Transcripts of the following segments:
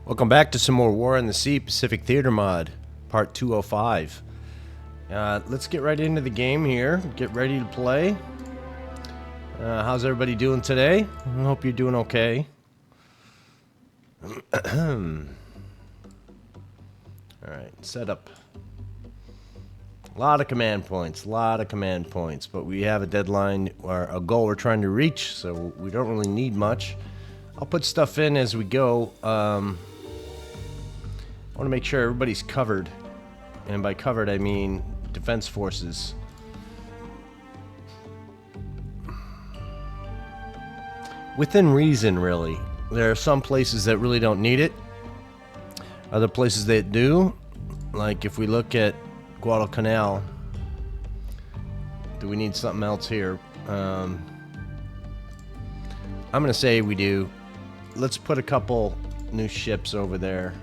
Welcome back to some more War in the Sea Pacific Theater Mod, Part 205. Let's get right into the game here. Get ready to play. How's everybody doing today? I hope you're doing okay. Alright, setup. A lot of command points, but we have a deadline or a goal we're trying to reach, so we don't really need much. I'll put stuff in as we go. I want to make sure everybody's covered, and by covered I mean defense forces. Within reason, really. There are some places that really don't need it, other places that do. Like if we look at Guadalcanal, do we need something else here? I'm gonna say we do. Let's put a couple new ships over there.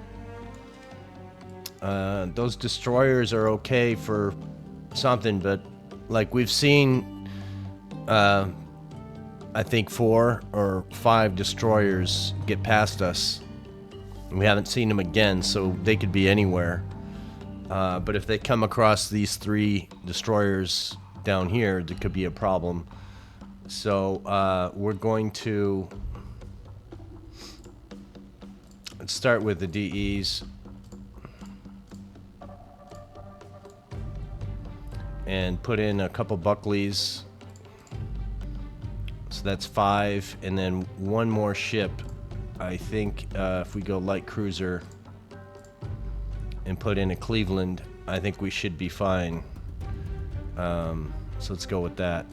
Those destroyers are okay for something, but like we've seen, I think 4 or 5 destroyers get past us. We haven't seen them again, so they could be anywhere. But if they come across these 3 destroyers down here, there could be a problem. So we're going to let's start with the DEs. And put in a couple Buckleys. So that's 5, and then 1 more ship. I think if we go light cruiser and put in a Cleveland, I think we should be fine. So let's go with that.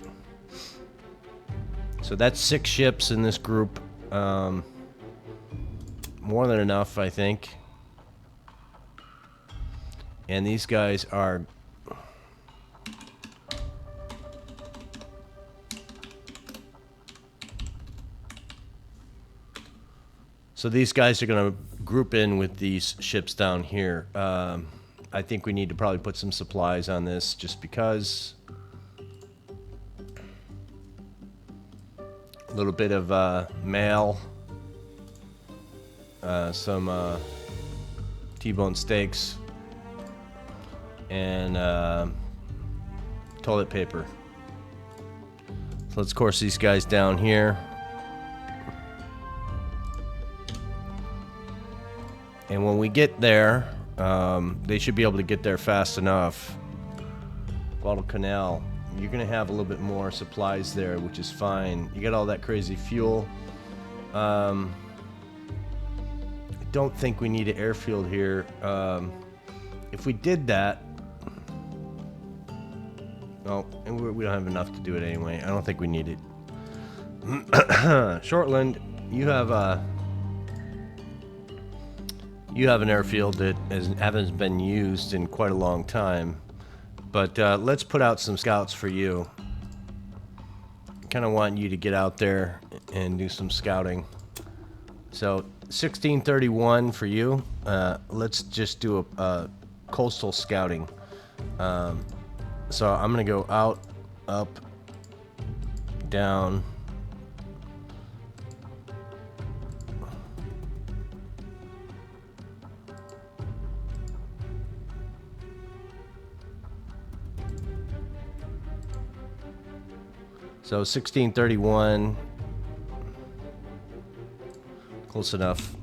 So that's 6 ships in this group. More than enough, I think. And these guys are so these guys are going to group in with these ships down here. I think we need to probably put some supplies on this just because. A little bit of mail. Some T-bone steaks. And toilet paper. So let's course these guys down here. And when we get there, they should be able to get there fast enough. Guadalcanal, you're going to have a little bit more supplies there, which is fine. You got all that crazy fuel. I don't think we need an airfield here. If we did that... Oh, and we don't have enough to do it anyway. I don't think we need it. Shortland, you have an airfield that hasn't been used in quite a long time, but let's put out some scouts for you. Kind of want you to get out there and do some scouting. So 1631 for you. Let's just do a coastal scouting. So I'm gonna go out, up, down. So 1631, close enough.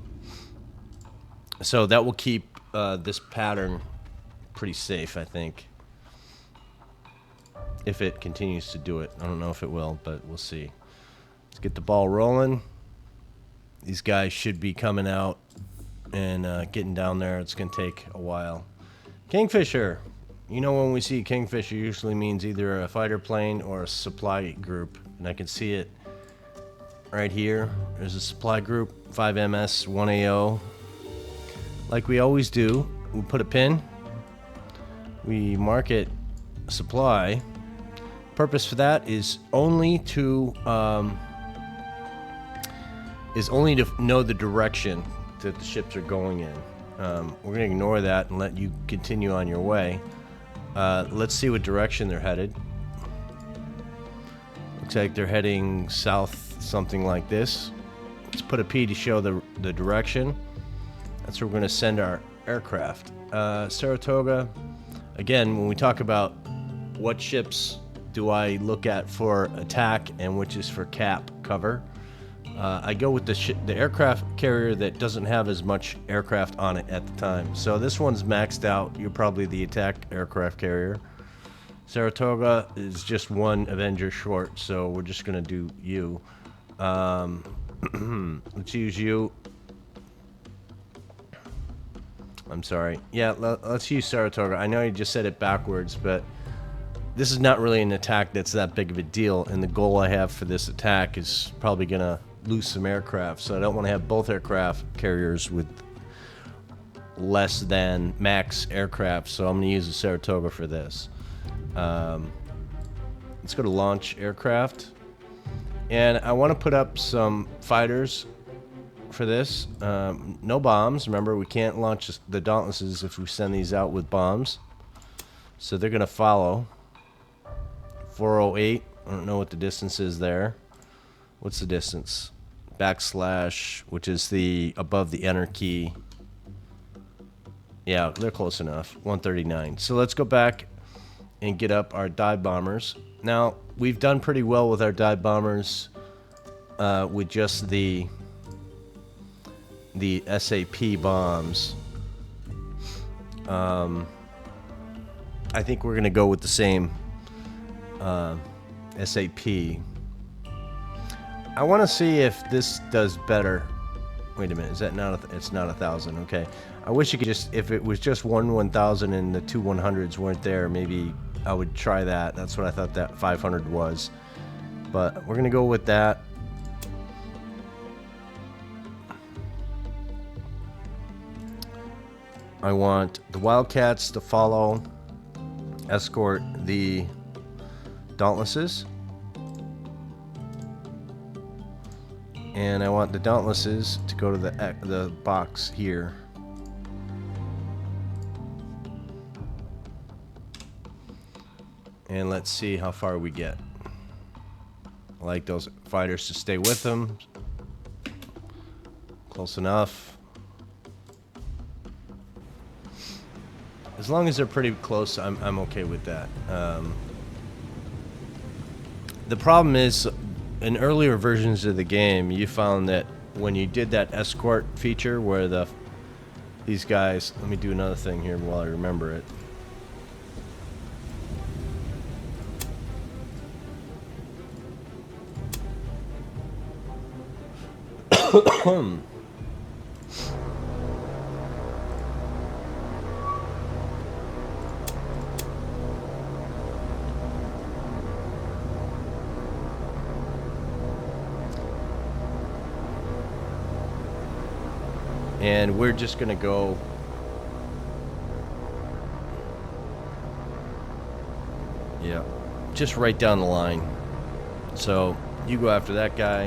So that will keep this pattern pretty safe, I think. If it continues to do it. I don't know if it will, but we'll see. Let's get the ball rolling. These guys should be coming out and getting down there. It's going to take a while. Kingfisher. You know, when we see Kingfisher, usually means either a fighter plane or a supply group. And I can see it right here. There's a supply group, 5MS, 1AO. Like we always do, we put a pin. We mark it supply. Purpose for that is only to know the direction that the ships are going in. We're going to ignore that and let you continue on your way. Let's see what direction they're headed. Looks like they're heading south, something like this. Let's put a P to show the direction. That's where we're going to send our aircraft. Saratoga, again, when we talk about what ships do I look at for attack and which is for cap cover, I go with the aircraft carrier that doesn't have as much aircraft on it at the time. So this one's maxed out. You're probably the attack aircraft carrier. Saratoga is just one Avenger short, so we're just going to do you. Let's use you. I'm sorry. Yeah, let's use Saratoga. I know you just said it backwards, but this is not really an attack that's that big of a deal, and the goal I have for this attack is probably going to lose some aircraft, so I don't want to have both aircraft carriers with less than max aircraft, so I'm going to use the Saratoga for this. Let's go to launch aircraft, and I want to put up some fighters for this. No bombs. Remember, we can't launch the Dauntlesses if we send these out with bombs, so they're going to follow. 408. I don't know what the distance is there. What's the distance? Backslash, which is the above the enter key. Yeah, they're close enough. 139. So let's go back and get up our dive bombers. Now, we've done pretty well with our dive bombers with just the SAP bombs. I think we're going to go with the same SAP. I want to see if this does better. Wait a minute, is that not it's not 1,000? Okay. I wish you could just, if it was just one 1,000 and the two 100s weren't there, maybe I would try that. That's what I thought that 500 was. But we're gonna go with that. I want the Wildcats to follow, escort the Dauntlesses. And I want the Dauntlesses to go to the box here. And let's see how far we get. I like those fighters to stay with them. Close enough. As long as they're pretty close, I'm okay with that. The problem is, in earlier versions of the game, you found that when you did that escort feature where these guys... Let me do another thing here while I remember it. And we're just gonna go just right down the line. So you go after that guy,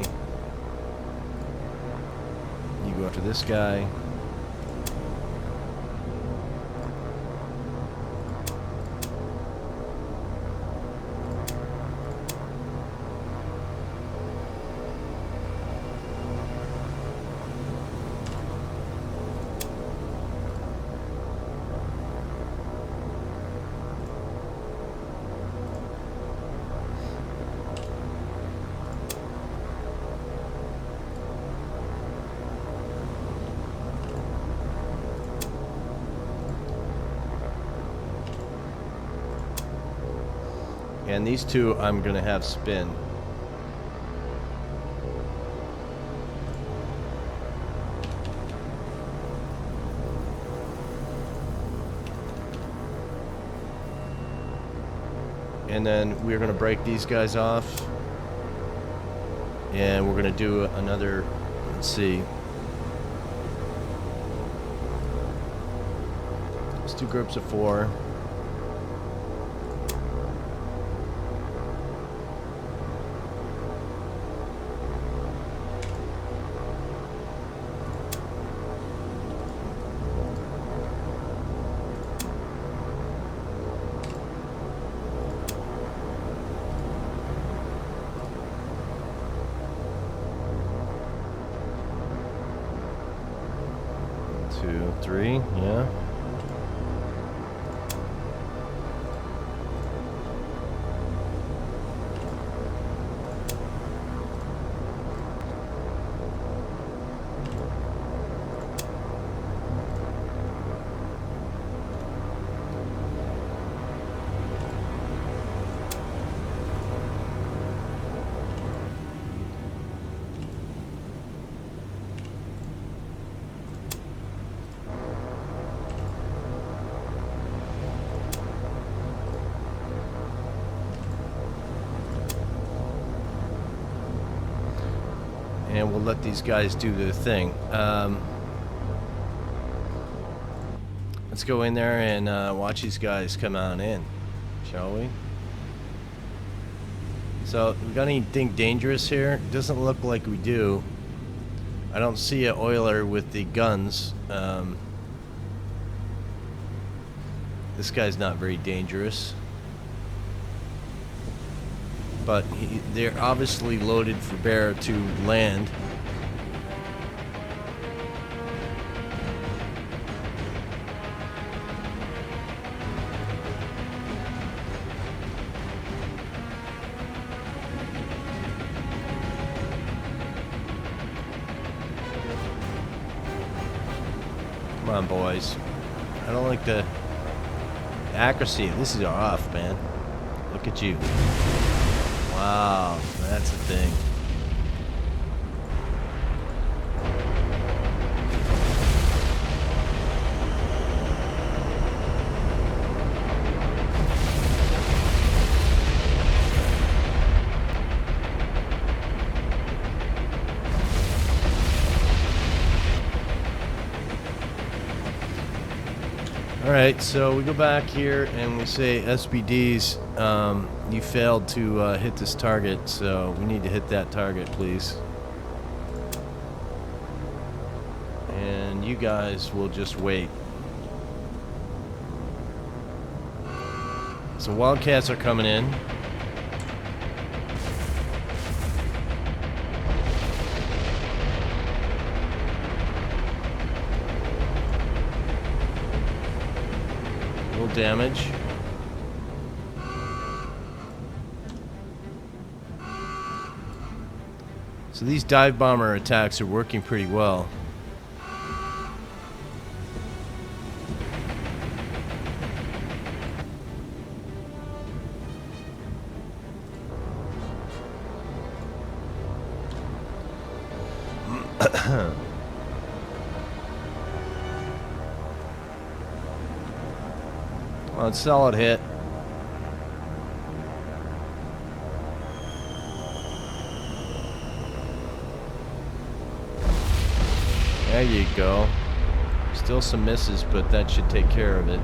you go after this guy. And these two I'm going to have spin. And then we're going to break these guys off. And we're going to do another, let's see. Let's do groups of 4. 2, 3, yeah. And we'll let these guys do their thing. Let's go in there and watch these guys come on in, shall we? So, we got anything dangerous here? Doesn't look like we do. I don't see an oiler with the guns. This guy's not very dangerous. But they're obviously loaded for bear to land. Come on, boys. I don't like the accuracy. This is off, man. Look at you. Wow, that's the thing. Alright, so we go back here and we say SBDs, you failed to hit this target, so we need to hit that target, please. And you guys will just wait. So Wildcats are coming in. Damage. So these dive bomber attacks are working pretty well. Well, it's a solid hit. There you go. Still some misses, but that should take care of it.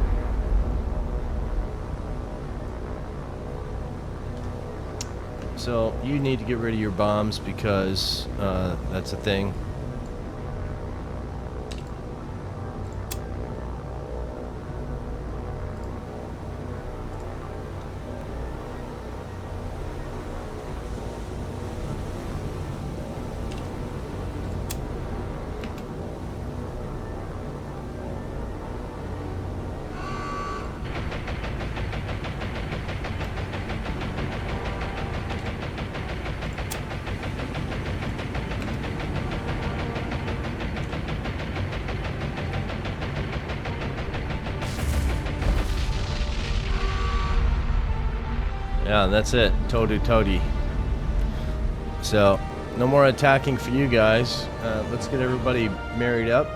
So you need to get rid of your bombs because that's a thing. Yeah, that's it. Toady. So, no more attacking for you guys. Let's get everybody married up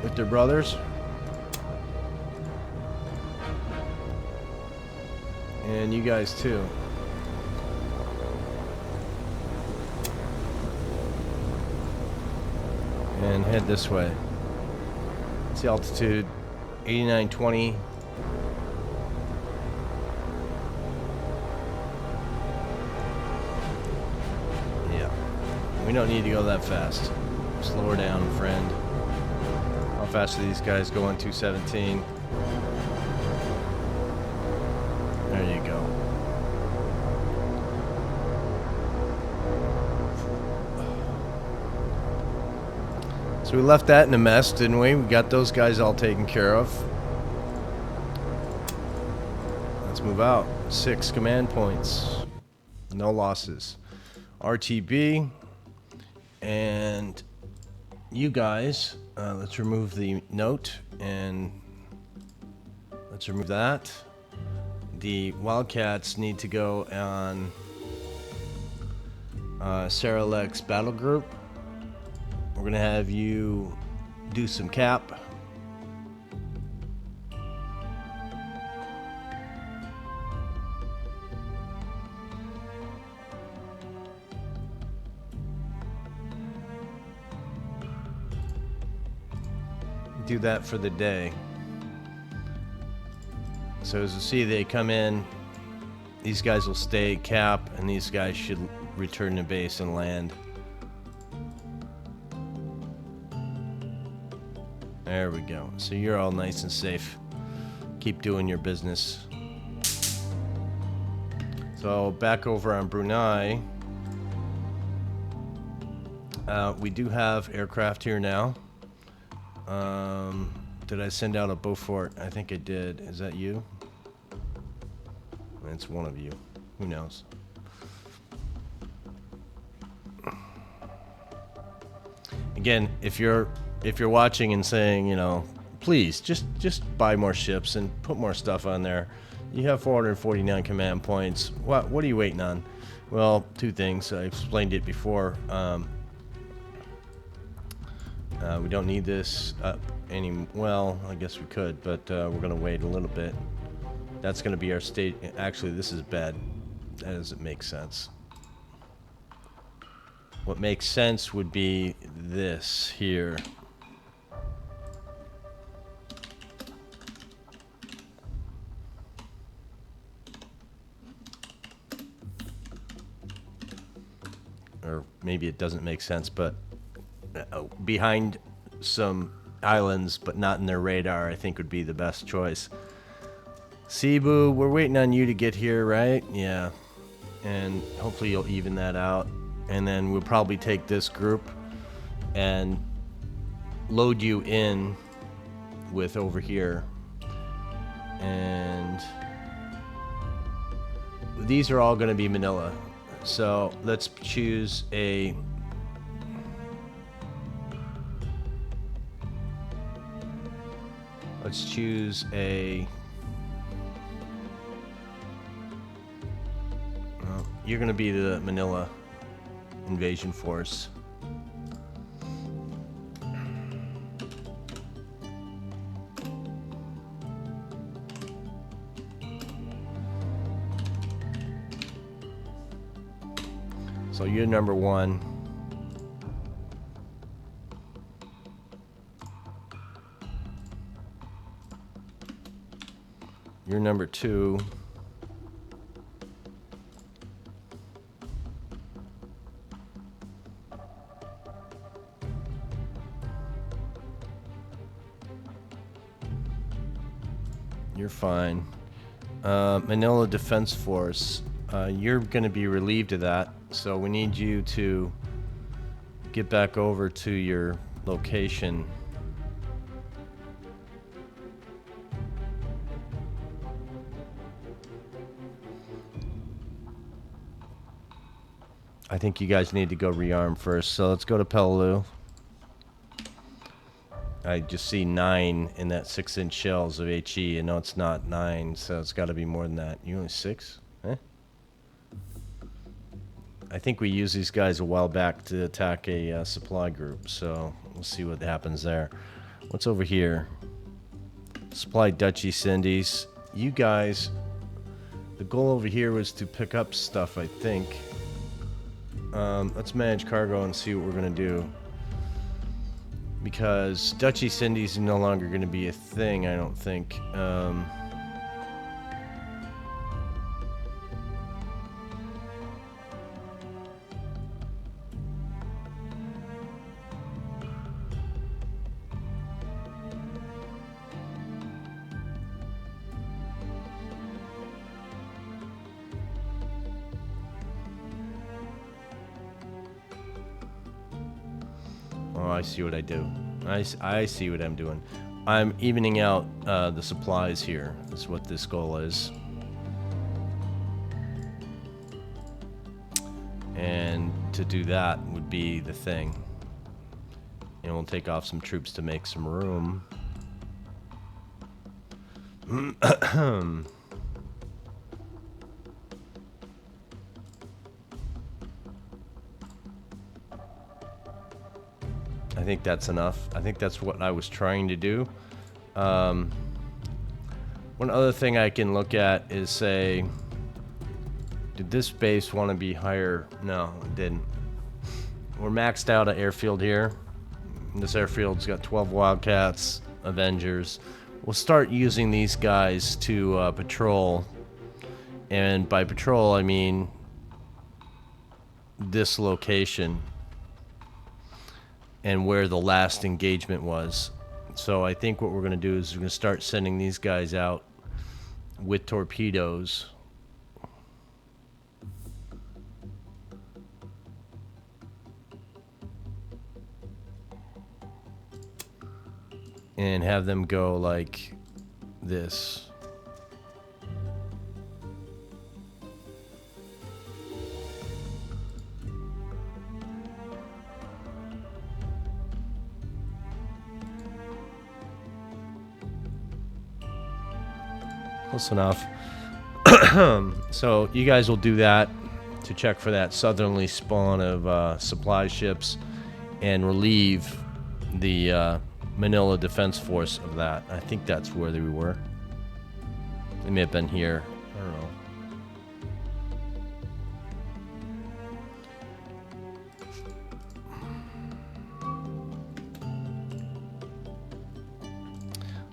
with their brothers. And you guys too. And head this way. What's the altitude? 8920. We don't need to go that fast. Slow her down, friend. How fast are these guys going? 217. There you go. So we left that in a mess, didn't we? We got those guys all taken care of. Let's move out. 6 command points. No losses. RTB. And you guys, let's remove the note and let's remove that. The Wildcats need to go on Sarah Lex battle group. We're gonna have you do some cap. Do that for the day. So as you see, they come in, these guys will stay cap, and these guys should return to base and land. There we go. So you're all nice and safe. Keep doing your business. So back over on Brunei, we do have aircraft here now. Did I send out a Beaufort? I think I did. Is that you? It's one of you. Who knows? Again, if you're watching and saying, you know, please just buy more ships and put more stuff on there. You have 449 command points. What are you waiting on? Well, 2 things. I explained it before. We don't need this up any. Well, I guess we could, but we're going to wait a little bit. That's going to be our state. Actually, this is bad. That doesn't make sense. What makes sense would be this here. Or maybe it doesn't make sense, but behind some islands, but not in their radar, I think would be the best choice. Cebu, we're waiting on you to get here, right? Yeah. And hopefully you'll even that out. And then we'll probably take this group and load you in with over here. And these are all going to be Manila. So let's choose a... Let's choose a... Well, you're going to be the Manila invasion force. So you're number 1. You're number 2. You're fine. Manila Defense Force. You're going to be relieved of that, so we need you to get back over to your location. I think you guys need to go rearm first, so let's go to Peleliu. I just see 9 in that 6-inch shells of HE, and no, it's not 9, so it's got to be more than that. You only 6? Eh? I think we used these guys a while back to attack a supply group, so we'll see what happens there. What's over here? Supply Dutch East Indies. You guys, the goal over here was to pick up stuff, I think. Let's manage cargo and see what we're going to do. Because Dutch East Indies is no longer going to be a thing, I don't think. Oh, I see what I do. I see what I'm doing. I'm evening out the supplies here. Is what this goal is. And to do that would be the thing. And we'll take off some troops to make some room. I think that's enough. I think that's what I was trying to do. One other thing I can look at is say, did this base want to be higher? No, it didn't. We're maxed out at airfield here. This airfield's got 12 Wildcats, Avengers. We'll start using these guys to patrol. And by patrol, I mean this location and where the last engagement was. So I think what we're going to do is we're going to start sending these guys out with torpedoes. And have them go like this. Close enough. So you guys will do that to check for that southerly spawn of supply ships and relieve the Manila Defense Force of that. I think that's where they were. They may have been here. I don't know.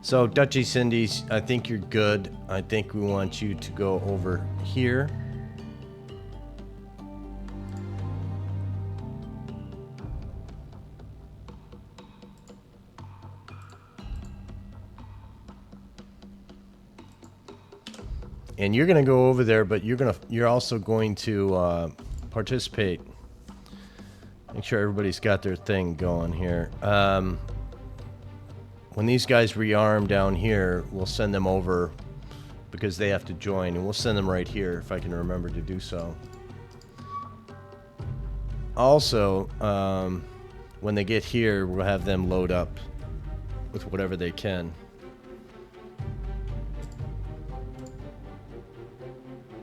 So, Dutchy Cindy's, I think you're good. I think we want you to go over here. And you're going to go over there, but you're also going to participate. Make sure everybody's got their thing going here. When these guys rearm down here, we'll send them over because they have to join, and we'll send them right here if I can remember to do so. Also, when they get here, we'll have them load up with whatever they can.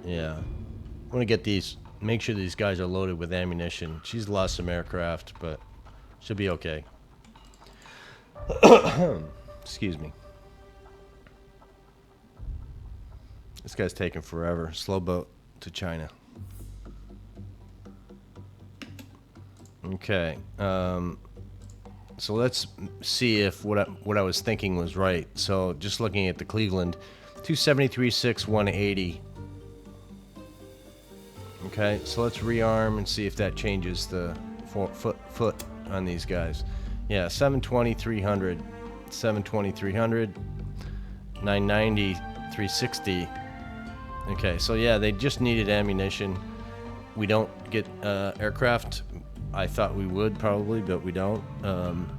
Yeah. I want to get these, make sure these guys are loaded with ammunition. She's lost some aircraft, but she'll be okay. Excuse me. This guy's taking forever. Slow boat to China. Okay. So let's see if what I was thinking was right. So just looking at the Cleveland, 273.6, 180. Okay, so let's rearm and see if that changes the foot on these guys. Yeah, 720, 300, 720, 300, 990, 360. Okay, so yeah, they just needed ammunition. We don't get aircraft. I thought we would probably, but we don't.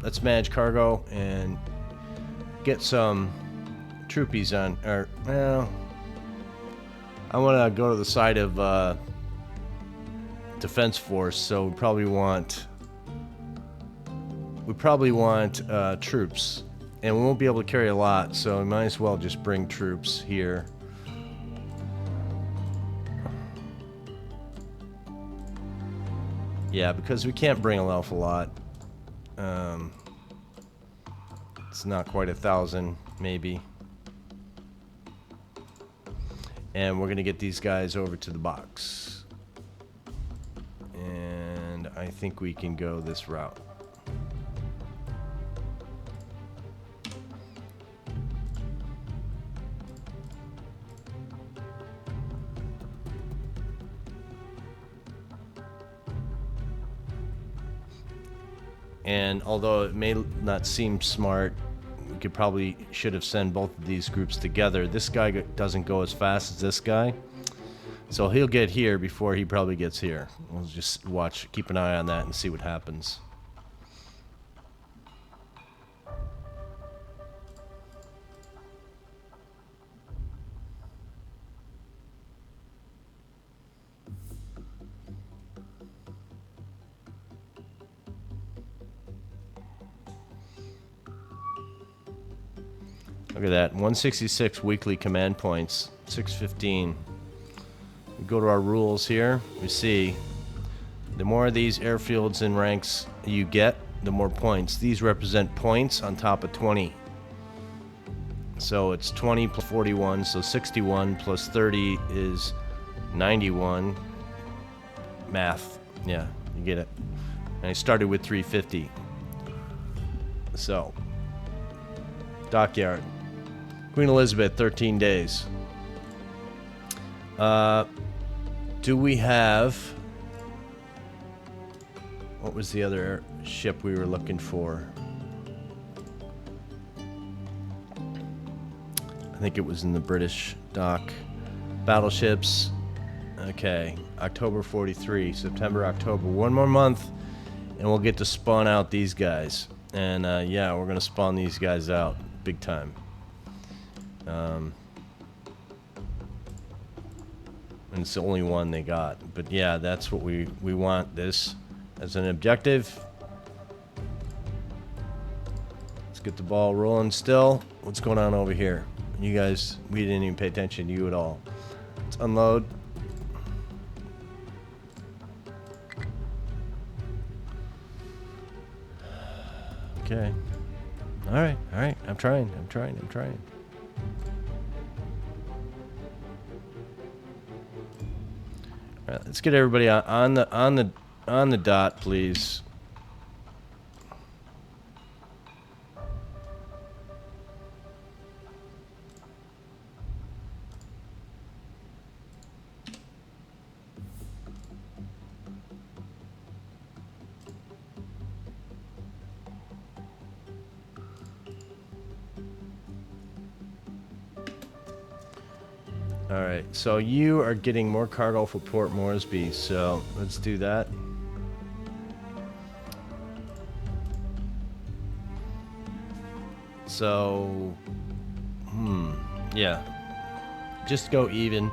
Let's manage cargo and get some troopies on. Or, well, I want to go to the side of Defense Force, so we probably want troops, and we won't be able to carry a lot, so we might as well just bring troops here. Yeah, because we can't bring an awful lot. It's not quite 1,000, maybe. And we're gonna get these guys over to the box. And I think we can go this route. And although it may not seem smart, we could probably should have sent both of these groups together. This guy doesn't go as fast as this guy, so he'll get here before he probably gets here. We'll just watch, keep an eye on that and see what happens. Look at that. 166 weekly command points. 615. We go to our rules here. We see the more of these airfields and ranks you get, the more points. These represent points on top of 20. So it's 20 plus 41, so 61 plus 30 is 91. Math. Yeah, you get it. And I started with 350. So, dockyard. Queen Elizabeth, 13 days. Do we have... What was the other ship we were looking for? I think it was in the British dock. Battleships. Okay. October 43. September, October. One more month, and we'll get to spawn out these guys. And, yeah, we're going to spawn these guys out big time. And it's the only one they got. But, yeah, that's what we want this as an objective. Let's get the ball rolling still. What's going on over here? You guys, we didn't even pay attention to you at all. Let's unload. Okay. Alright, alright. I'm trying. Alright, let's get everybody on the dot, please. Alright, so you are getting more cargo for Port Moresby, so let's do that. So, yeah. Just go even.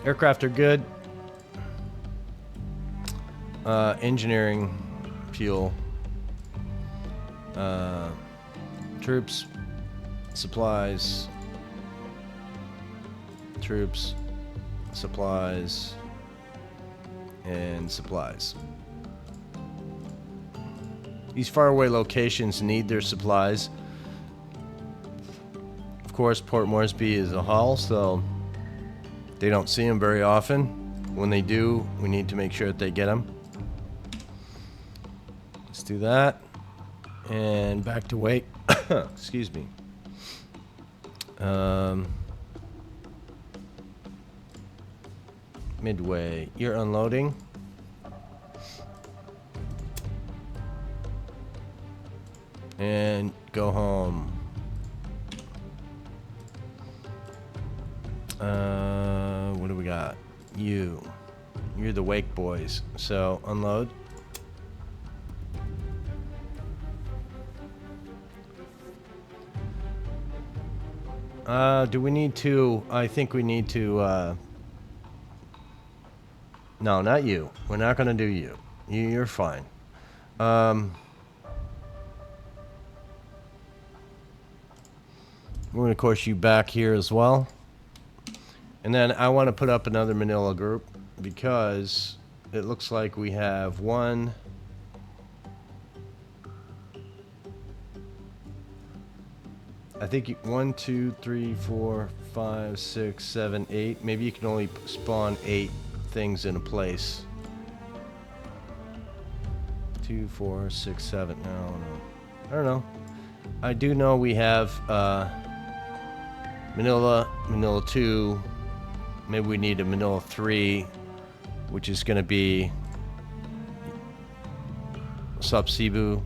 Aircraft are good. Engineering, fuel, troops, supplies, and supplies. These faraway locations need their supplies. Of course, Port Moresby is a hull, so they don't see them very often. When they do, we need to make sure that they get them. Let's do that. And back to wake. Excuse me. Midway. You're unloading. And go home. What do we got? You're the wake boys. So unload. Do we need to? I think we need to. No, not you. We're not gonna do you. You're fine. We're going to course you back here as well. And then I want to put up another Manila group because it looks like we have one. I think 1, 2, 3, 4, 5, 6, 7, 8. Maybe you can only spawn 8 things in a place. 2, 4, 6, 7. No. I don't know. I do know we have Manila 2. Maybe we need a Manila 3, which is going to be Sub Cebu.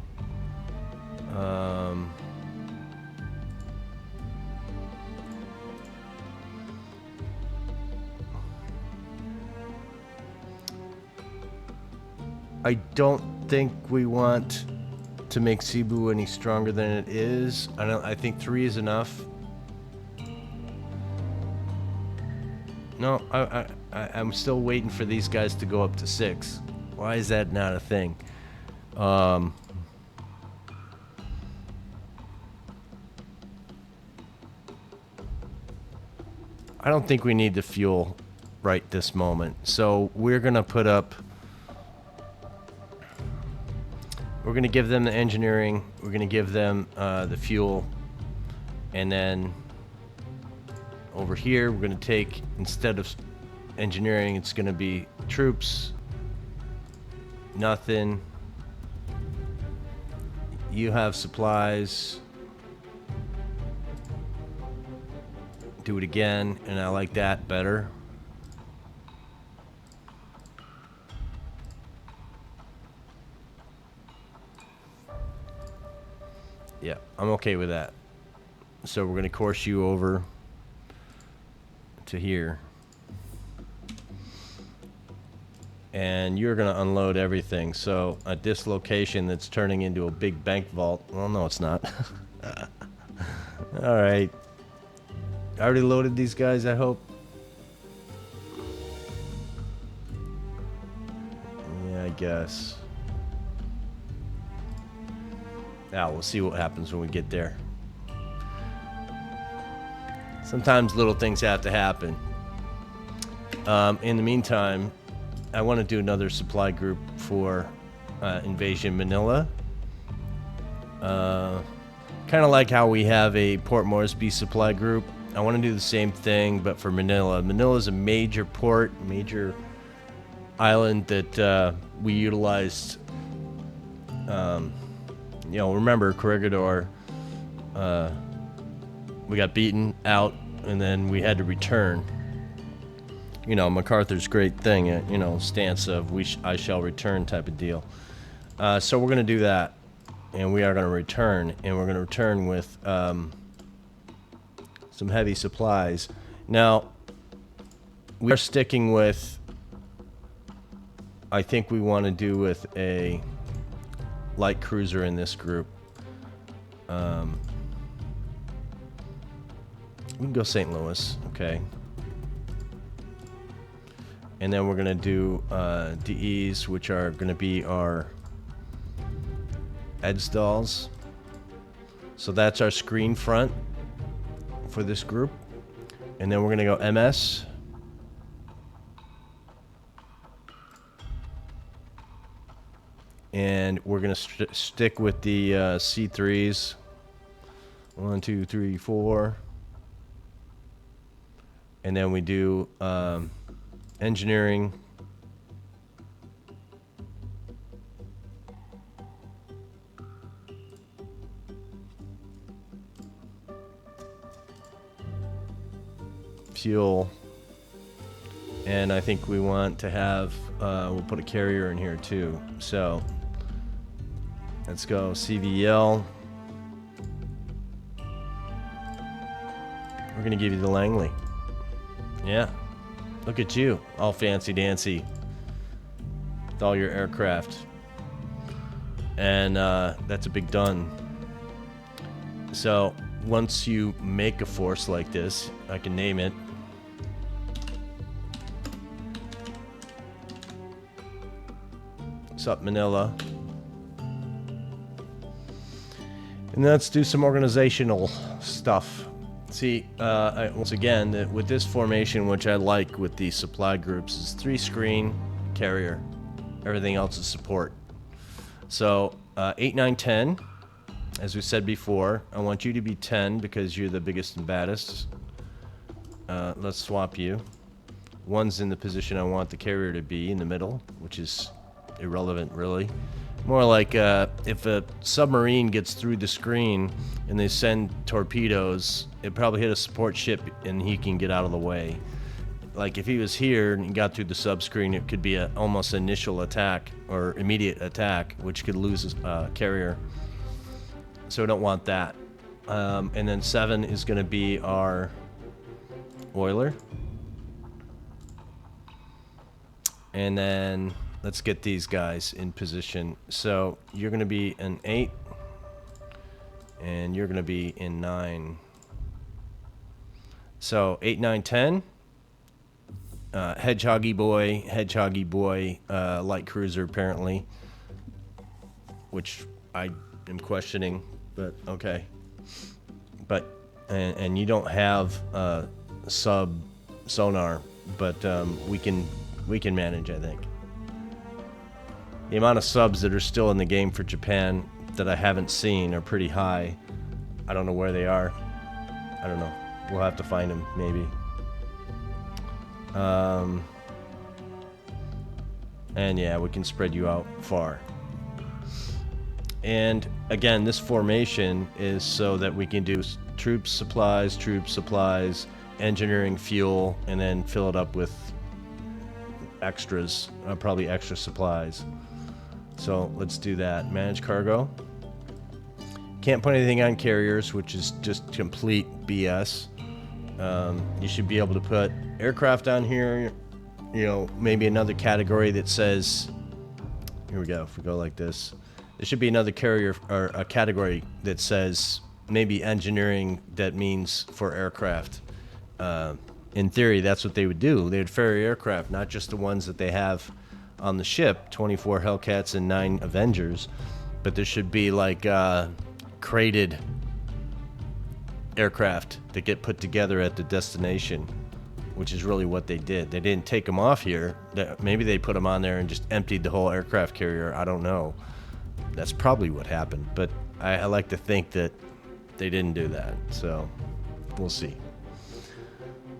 I don't think we want to make Cebu any stronger than it is. I think 3 is enough. No, I'm still waiting for these guys to go up to 6. Why is that not a thing? I don't think we need the fuel right this moment. So we're going to put up... We're going to give them the engineering. We're going to give them the fuel. And then over here, we're going to take, instead of engineering, it's going to be troops. Nothing. You have supplies. Do it again, and I like that better. Yeah, I'm okay with that. So we're going to course you over to here. And you're going to unload everything. So at this location that's turning into a big bank vault. Well, no, it's not. All right. I already loaded these guys, I hope. Yeah, I guess. Now, we'll see what happens when we get there. Sometimes little things have to happen. In the meantime, I want to do another supply group for Invasion Manila. Kind of like how we have a Port Moresby supply group. I want to do the same thing, but for Manila. Manila is a major port, major island that we utilized. You know, remember Corregidor, we got beaten out, and then we had to return. You know, MacArthur's great thing, you know, stance of I shall return type of deal. So we're going to do that, and we are going to return, and we're going to return with some heavy supplies. Now, we are sticking with, I think we want to do with a light cruiser in this group. We can go St. Louis, okay. And then we're gonna do DEs, which are gonna be our Edstalls. So that's our screen front for this group. And then we're gonna go MS. And we're gonna stick with the C3s. 1, 2, 3, 4. And then we do engineering. Fuel. And I think we want to have, we'll put a carrier in here too. So let's go CVL. We're going to give you the Langley. Yeah. Look at you. All fancy dancy. With all your aircraft. And that's a big done. So once you make a force like this, I can name it. What's up, Manila? And let's do some organizational stuff. See, once again, with this formation, which I like with these supply groups, is 3 screen, carrier. Everything else is support. So, 8, 9, 10. As we said before, I want you to be 10 because you're the biggest and baddest. Let's swap you. 1's in the position I want the carrier to be, in the middle, which is irrelevant, really. More like if a submarine gets through the screen and they send torpedoes, it probably hit a support ship and he can get out of the way. Like if he was here and he got through the subscreen, it could be a almost initial attack or immediate attack, which could lose his carrier. So we don't want that. And then 7 is going to be our oiler. And then let's get these guys in position. So you're going to be an 8, and you're going to be in 9. So 8, 9, 10. Hedgehoggy boy, light cruiser apparently, which I am questioning, but okay. But and you don't have sub sonar, but we can manage, I think. The amount of subs that are still in the game for Japan that I haven't seen are pretty high. I don't know where they are. I don't know. We'll have to find them, maybe. And yeah, we can spread you out far. And again, this formation is so that we can do troops, supplies, engineering, fuel, and then fill it up with extras, probably extra supplies. So let's do that. Manage cargo. Can't put anything on carriers, which is just complete BS. You should be able to put aircraft on here, you know, maybe another category that says, here we go, if we go like this, there should be another carrier or a category that says maybe engineering, that means for aircraft. In theory, that's what they would do. They would ferry aircraft, not just the ones that they have on the ship, 24 Hellcats and 9 Avengers, but there should be like crated aircraft that get put together at the destination, which is really what they did. They didn't take them off here. Maybe they put them on there and just emptied the whole aircraft carrier. I don't know. That's probably what happened, but I like to think that they didn't do that, so we'll see.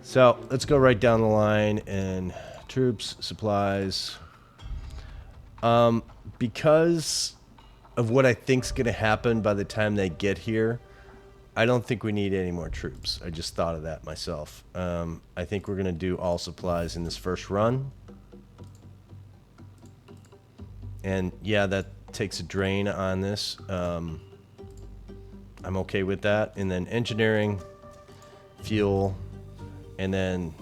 So let's go right down the line and troops, supplies. Because of what I think's going to happen by the time they get here, I don't think we need any more troops. I just thought of that myself. I think we're going to do all supplies in this first run. And yeah, that takes a drain on this. I'm okay with that. And then engineering, fuel, and then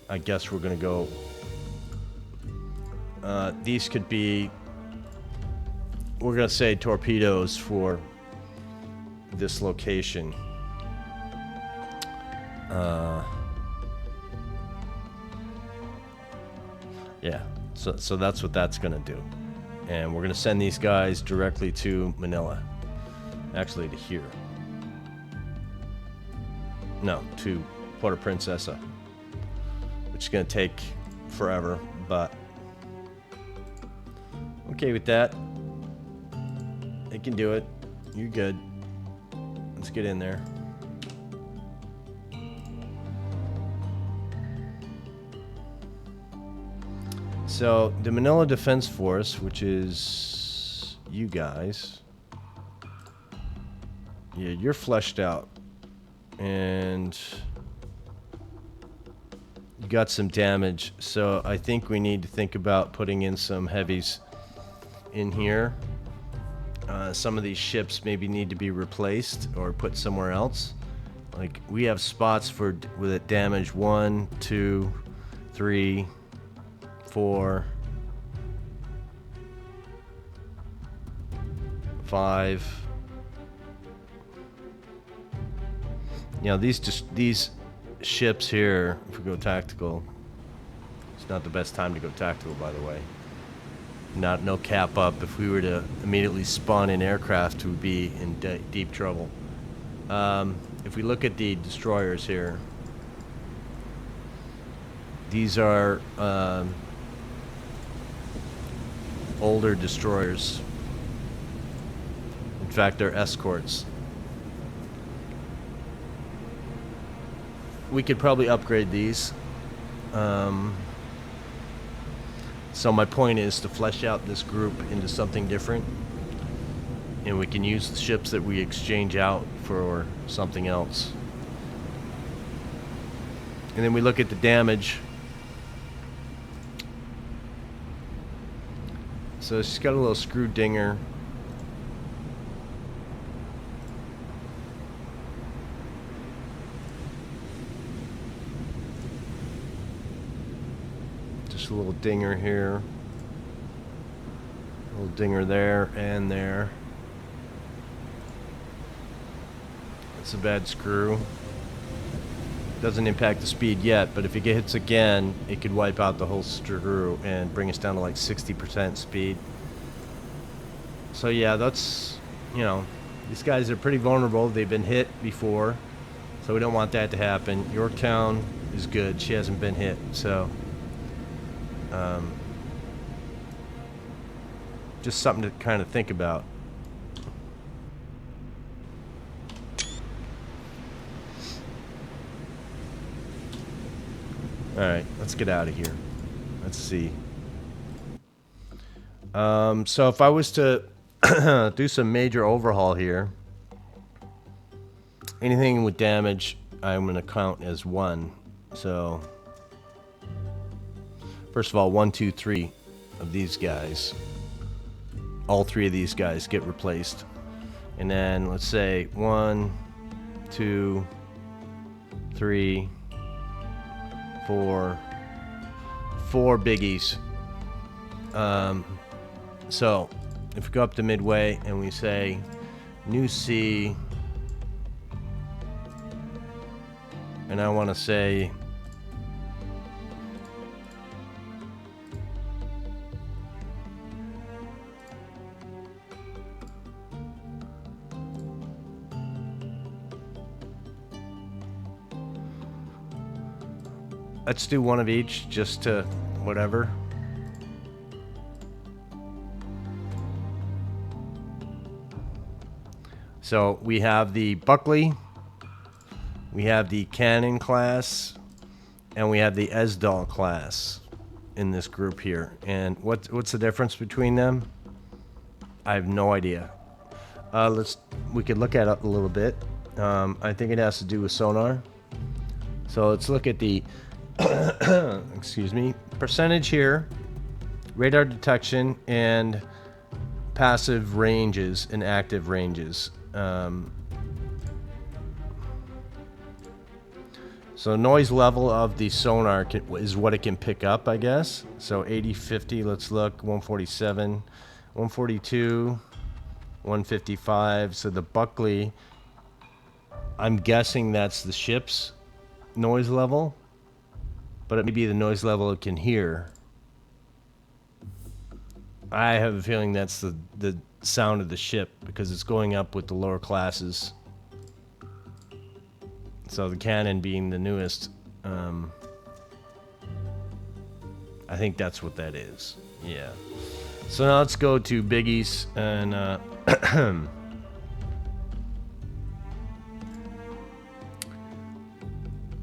I guess we're going to go... these could be... We're going to say torpedoes for this location. Yeah, so that's what that's going to do. And we're going to send these guys directly to Manila. Actually, to here. No, to Puerto Princesa. Which is going to take forever, but... okay with that. They can do it. You're good. Let's get in there. So, the Manila Defense Force, which is you guys. Yeah, you're fleshed out. And you got some damage. So, I think we need to think about putting in some heavies in here. Some of these ships maybe need to be replaced or put somewhere else. Like, we have spots for with it damage 1, 2, 3, 4, 5. You know, these ships here, if we go tactical, it's not the best time to go tactical, by the way. No cap up. If we were to immediately spawn in aircraft, we'd be in deep trouble. If we look at the destroyers here, these are older destroyers. In fact, they're escorts. We could probably upgrade these. So my point is to flesh out this group into something different. And we can use the ships that we exchange out for something else. And then we look at the damage. So she's got a little screw dinger. Just a little dinger here. A little dinger there and there. That's a bad screw. Doesn't impact the speed yet, but if it hits again, it could wipe out the whole screw and bring us down to like 60% speed. So yeah, that's, you know, these guys are pretty vulnerable. They've been hit before, so we don't want that to happen. Yorktown is good. She hasn't been hit, so just something to kind of think about. All right, let's get out of here. Let's see. So if I was to do some major overhaul here, anything with damage, I'm going to count as 1. So, first of all, 1, 2, 3 of these guys. All 3 of these guys get replaced. And then, let's say 1, 2, 3, 4. 4 biggies. So, if we go up to midway and we say new sea, and I want to say let's do 1 of each just to whatever. So we have the Buckley, we have the Cannon class, and we have the Esdal class in this group here. And what's the difference between them? I have no idea. We could look at it a little bit. I think it has to do with sonar. So let's look at the excuse me, percentage here, radar detection, and passive ranges and active ranges. So noise level of the sonar is what it can pick up, I guess. So 80, 50, let's look, 147, 142, 155. So the Buckley, I'm guessing that's the ship's noise level, but it may be the noise level it can hear. I have a feeling that's the sound of the ship because it's going up with the lower classes. So the Cannon being the newest, I think that's what that is. Yeah. So now let's go to biggies and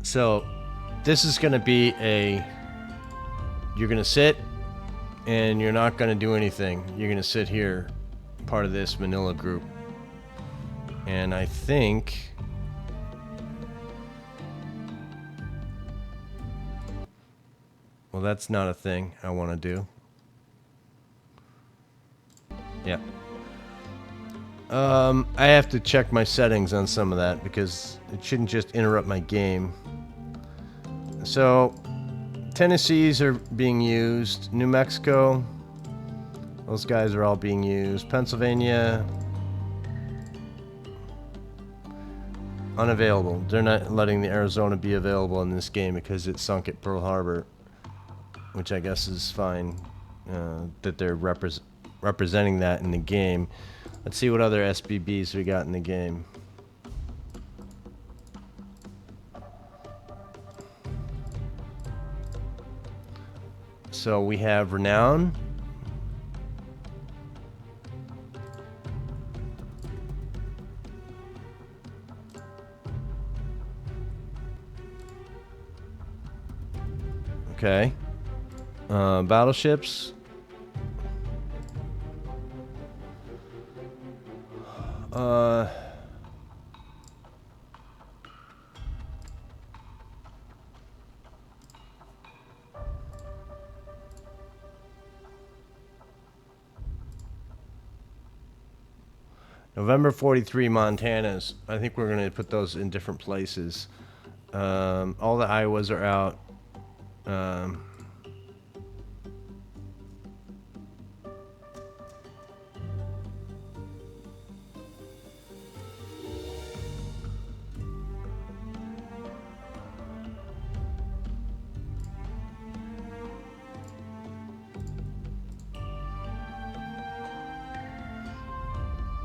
so this is going to be you're going to sit and you're not going to do anything. You're going to sit here, part of this Manila group. And I think well, that's not a thing I want to do. Yeah. I have to check my settings on some of that because it shouldn't just interrupt my game. So, Tennessee's are being used. New Mexico, those guys are all being used. Pennsylvania, unavailable. They're not letting the Arizona be available in this game because it sunk at Pearl Harbor, which I guess is fine that they're representing that in the game. Let's see what other SBBs we got in the game. So we have Renown. Okay. Battleships. November 43 Montanas. I think we're going to put those in different places. All the Iowas are out.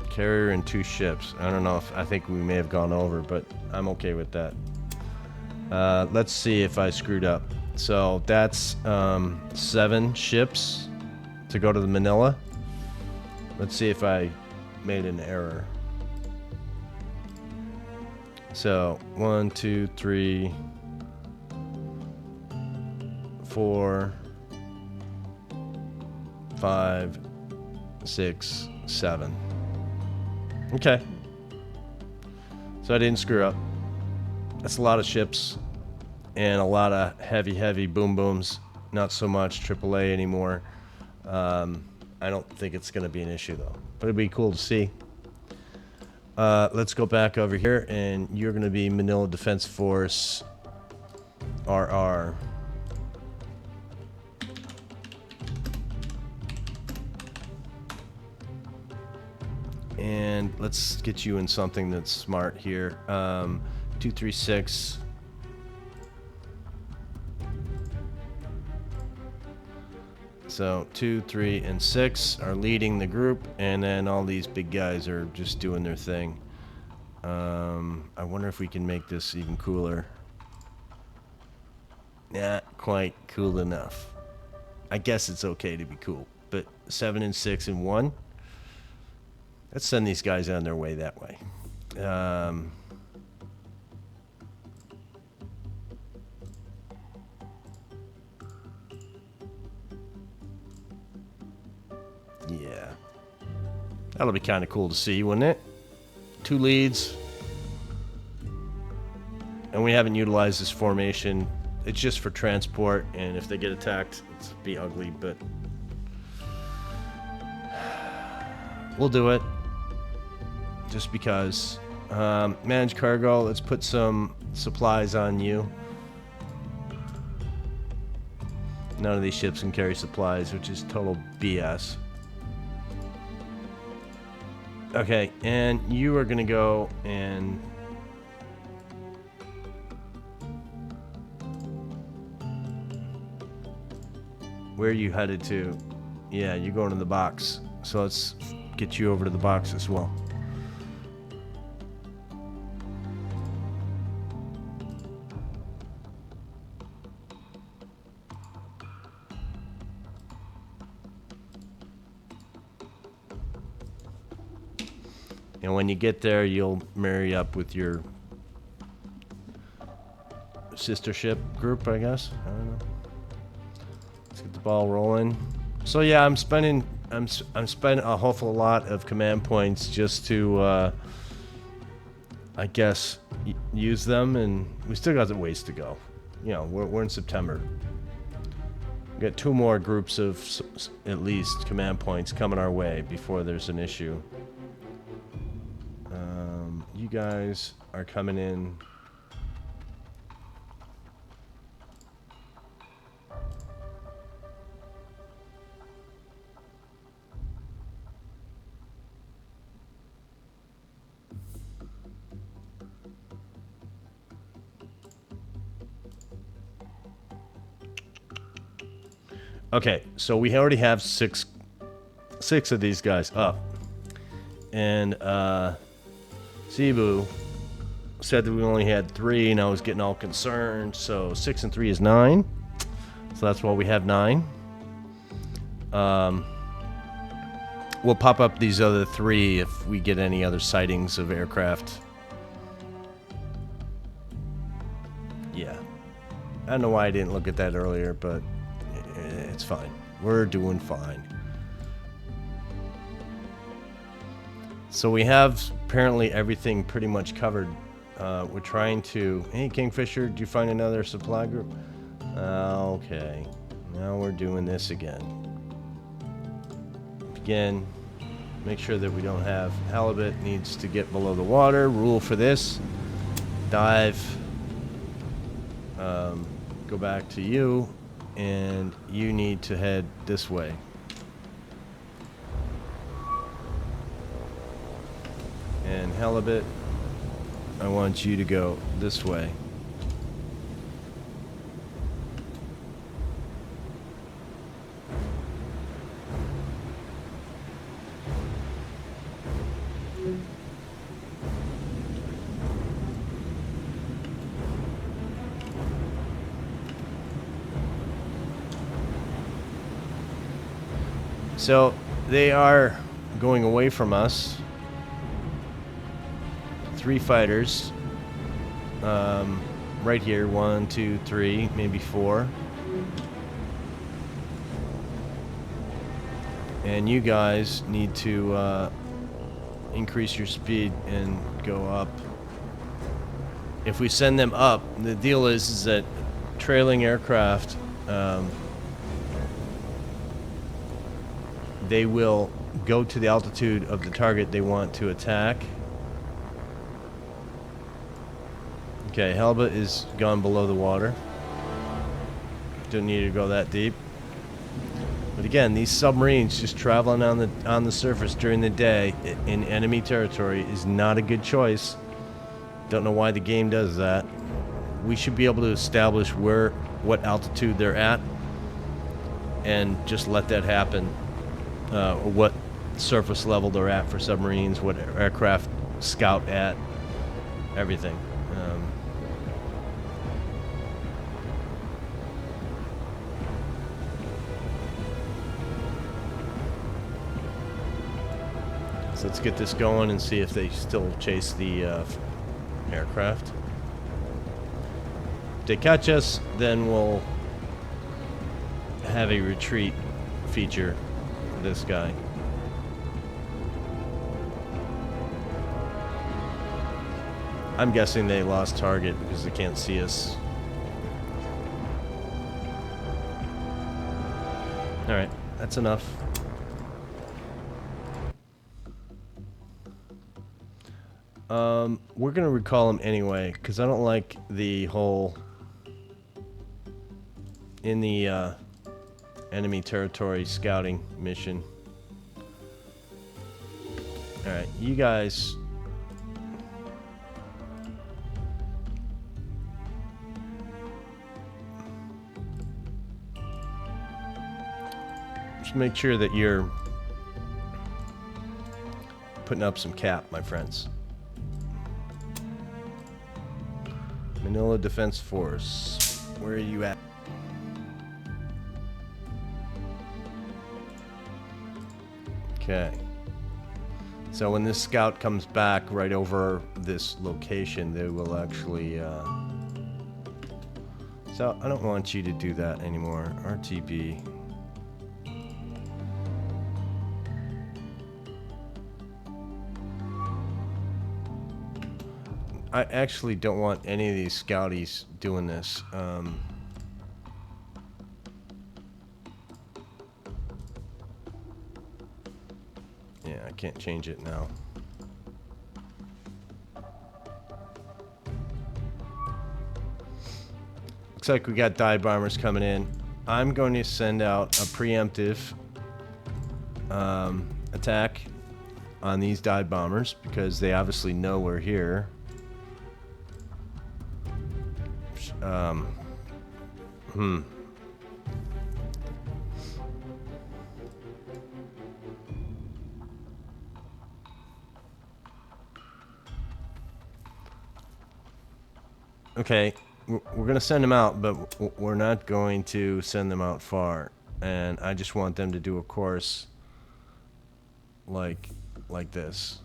Carrier and 2 ships. I don't know if I think we may have gone over, but I'm okay with that. Let's see if I screwed up. So that's 7 ships to go to the Manila. Let's see if I made an error. So 1, 2, 3, 4, 5, 6, 7. Okay. So I didn't screw up. That's a lot of ships and a lot of heavy boom booms. Not so much AAA anymore. I don't think it's going to be an issue though, but it'd be cool to see. Let's go back over here, and you're going to be Manila Defense Force RR. And let's get you in something that's smart here. 236. So 2, 3, and 6 are leading the group, and then all these big guys are just doing their thing. I wonder if we can make this even cooler. Not quite cool enough. I guess it's okay to be cool, but 7 and 6 and 1. Let's send these guys on their way that way. Yeah. That'll be kind of cool to see, wouldn't it? 2 leads. And we haven't utilized this formation. It's just for transport, and if they get attacked, it's be ugly, but we'll do it. Just because. Manage cargo. Let's put some supplies on you. None of these ships can carry supplies, which is total BS. Okay, and you are going to go and... Where are you headed to? Yeah, you're going to the box. So let's get you over to the box as well. And when you get there, you'll marry up with your sister ship group, I guess. I don't know. Let's get the ball rolling. So yeah, I'm spending a whole lot of command points just to, I guess, use them, and we still got a ways to go. You know, we're in September. We got 2 more groups of at least command points coming our way before there's an issue. You guys are coming in. Okay, so we already have six of these guys up. And Cebu said that we only had 3, and I was getting all concerned. So 6 and 3 is 9. So that's why we have 9. We'll pop up these other 3 if we get any other sightings of aircraft. Yeah. I don't know why I didn't look at that earlier, but it's fine. We're doing fine. So we have apparently everything pretty much covered. We're trying to... Hey, Kingfisher, did you find another supply group? Okay. Now we're doing this again. Again, make sure that we don't have... Halibut needs to get below the water. Rule for this. Dive. Go back to you. And you need to head this way. And Halibut, I want you to go this way. So they are going away from us. 3 fighters. Right here. 1, 2, 3, maybe 4. And you guys need to increase your speed and go up. If we send them up, the deal is that trailing aircraft, they will go to the altitude of the target they want to attack. Okay, halibut is gone below the water. Don't need to go that deep. But again, these submarines just traveling on the surface during the day in enemy territory is not a good choice. Don't know why the game does that. We should be able to establish what altitude they're at, and just let that happen. What surface level they're at for submarines, what aircraft scout at, everything. So let's get this going and see if they still chase the aircraft. If they catch us, then we'll have a retreat feature for this guy. I'm guessing they lost target because they can't see us. Alright, that's enough. We're gonna recall him anyway, because I don't like the whole in the enemy territory scouting mission. Alright, you guys just make sure that you're putting up some cap, my friends. Manila Defense Force, where are you at? Okay. So when this scout comes back right over this location, they will actually... So I don't want you to do that anymore. RTB. I actually don't want any of these scouties doing this. Yeah, I can't change it now. Looks like we got dive bombers coming in. I'm going to send out a preemptive attack on these dive bombers because they obviously know we're here. Okay, we're going to send them out, but we're not going to send them out far. And I just want them to do a course like this.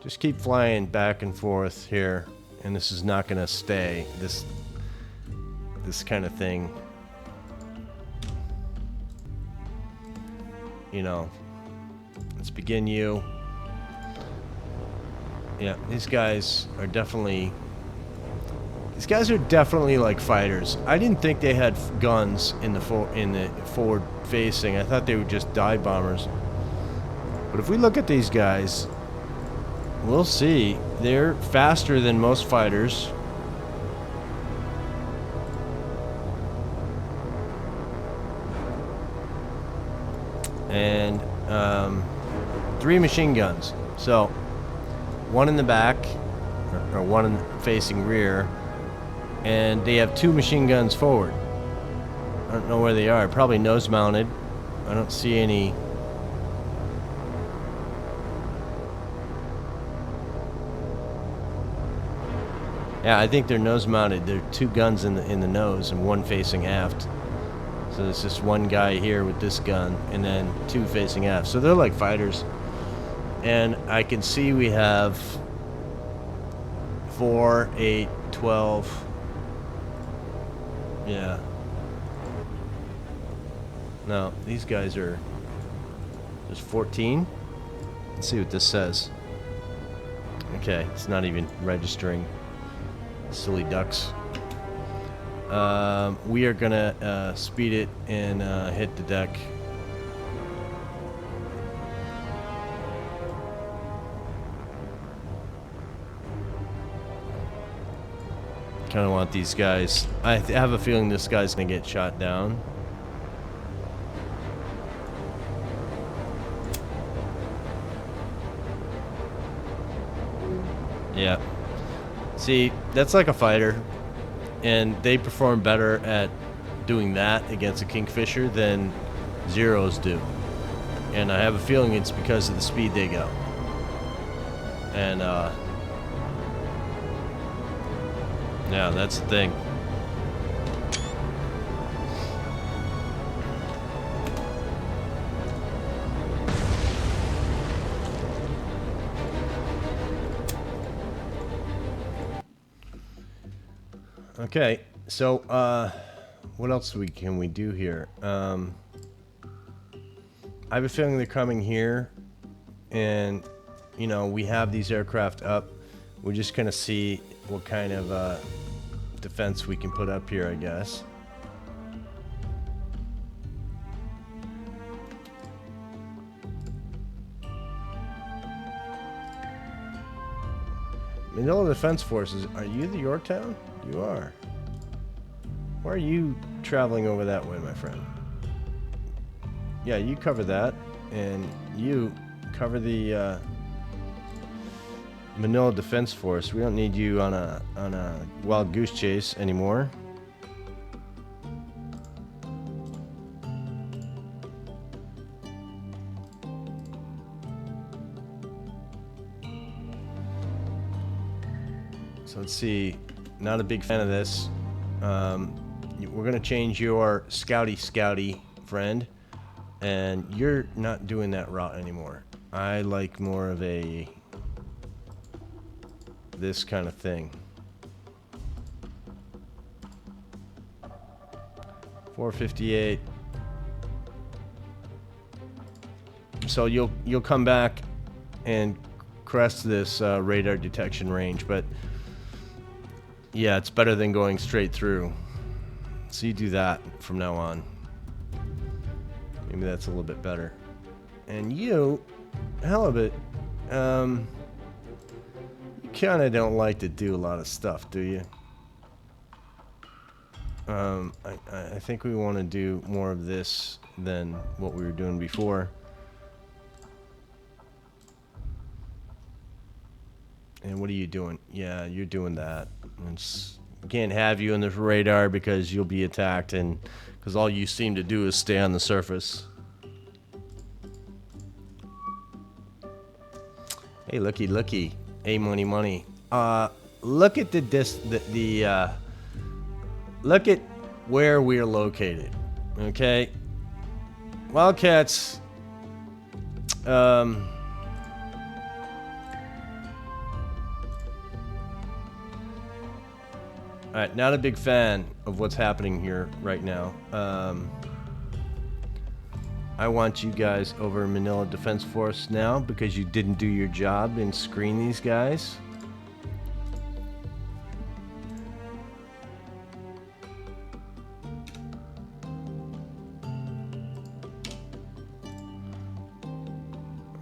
Just keep flying back and forth here, and this is not going to stay, this kind of thing. You know, let's begin you. Yeah, these guys are definitely like fighters. I didn't think they had guns in the forward facing. I thought they were just dive bombers. But if we look at these guys, we'll see they're faster than most fighters. And 3 machine guns. So 1 in the back, or 1 facing rear, and they have 2 machine guns forward. I don't know where they are. Probably nose mounted. I don't see any. Yeah, I think they're nose mounted. There are 2 guns in the nose and 1 facing aft. So there's just 1 guy here with this gun and then 2 facing aft. So they're like fighters. And I can see we have 4, 8, 12. Yeah. No, these guys are just 14. Let's see what this says. Okay, it's not even registering. Silly ducks. We are gonna speed it and hit the deck. Kind of want these guys. I have a feeling this guy's gonna get shot down. Yeah. See, that's like a fighter, and they perform better at doing that against a kingfisher than zeros do. And I have a feeling it's because of the speed they go. And yeah, that's the thing. Okay, so what else can we do here? I have a feeling they're coming here, and you know, we have these aircraft up. We're just gonna see what kind of defense we can put up here, I guess. Manila Defense Forces, are you the Yorktown? You are. Why are you traveling over that way, my friend? Yeah, you cover that, and you cover the Manila Defense Force. We don't need you on a wild goose chase anymore. So let's see. Not a big fan of this. We're gonna change your scouty friend, and you're not doing that route anymore. I like more of a this kind of thing. 458. So you'll come back and crest this radar detection range, but yeah, it's better than going straight through. So you do that from now on. Maybe that's a little bit better. And you, halibut, you kind of don't like to do a lot of stuff, do you? I think we want to do more of this than what we were doing before. And what are you doing? Yeah, you're doing that. Can't have you in the radar because you'll be attacked, and because all you seem to do is stay on the surface. Hey, looky. Hey, money. Look at look at where we're located. Okay, Wildcats. Alright, not a big fan of what's happening here right now. I want you guys over Manila Defense Force now because you didn't do your job and screen these guys.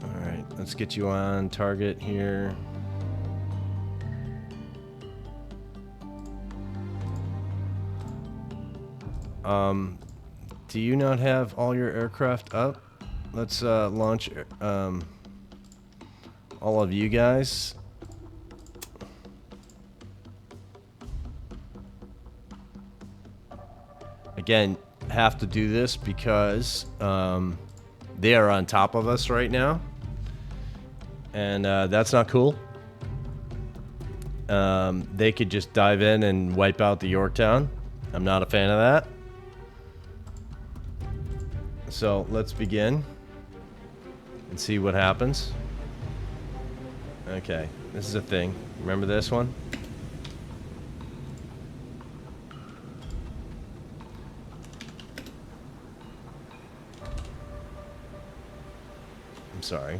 Alright, let's get you on target here. Do you not have all your aircraft up? Let's launch all of you guys. Again, have to do this because they are on top of us right now, and that's not cool. they could just dive in and wipe out the Yorktown. I'm not a fan of that. So let's begin and see what happens. Okay, this is a thing. Remember this one? I'm sorry.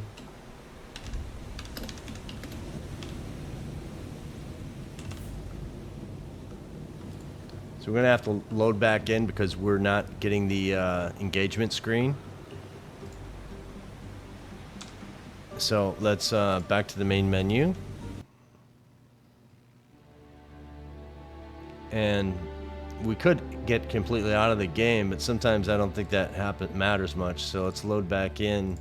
So we're gonna have to load back in because we're not getting the engagement screen. So let's back to the main menu. And we could get completely out of the game, but sometimes I don't think that matters much. So let's load back in.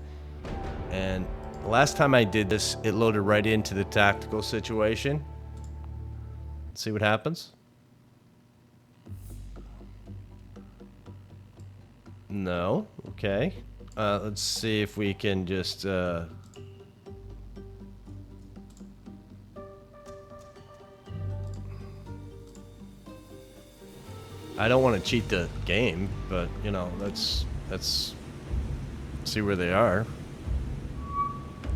And the last time I did this, it loaded right into the tactical situation. Let's see what happens. No. Okay. Let's see if we can just... I don't want to cheat the game, but, you know, let's see where they are.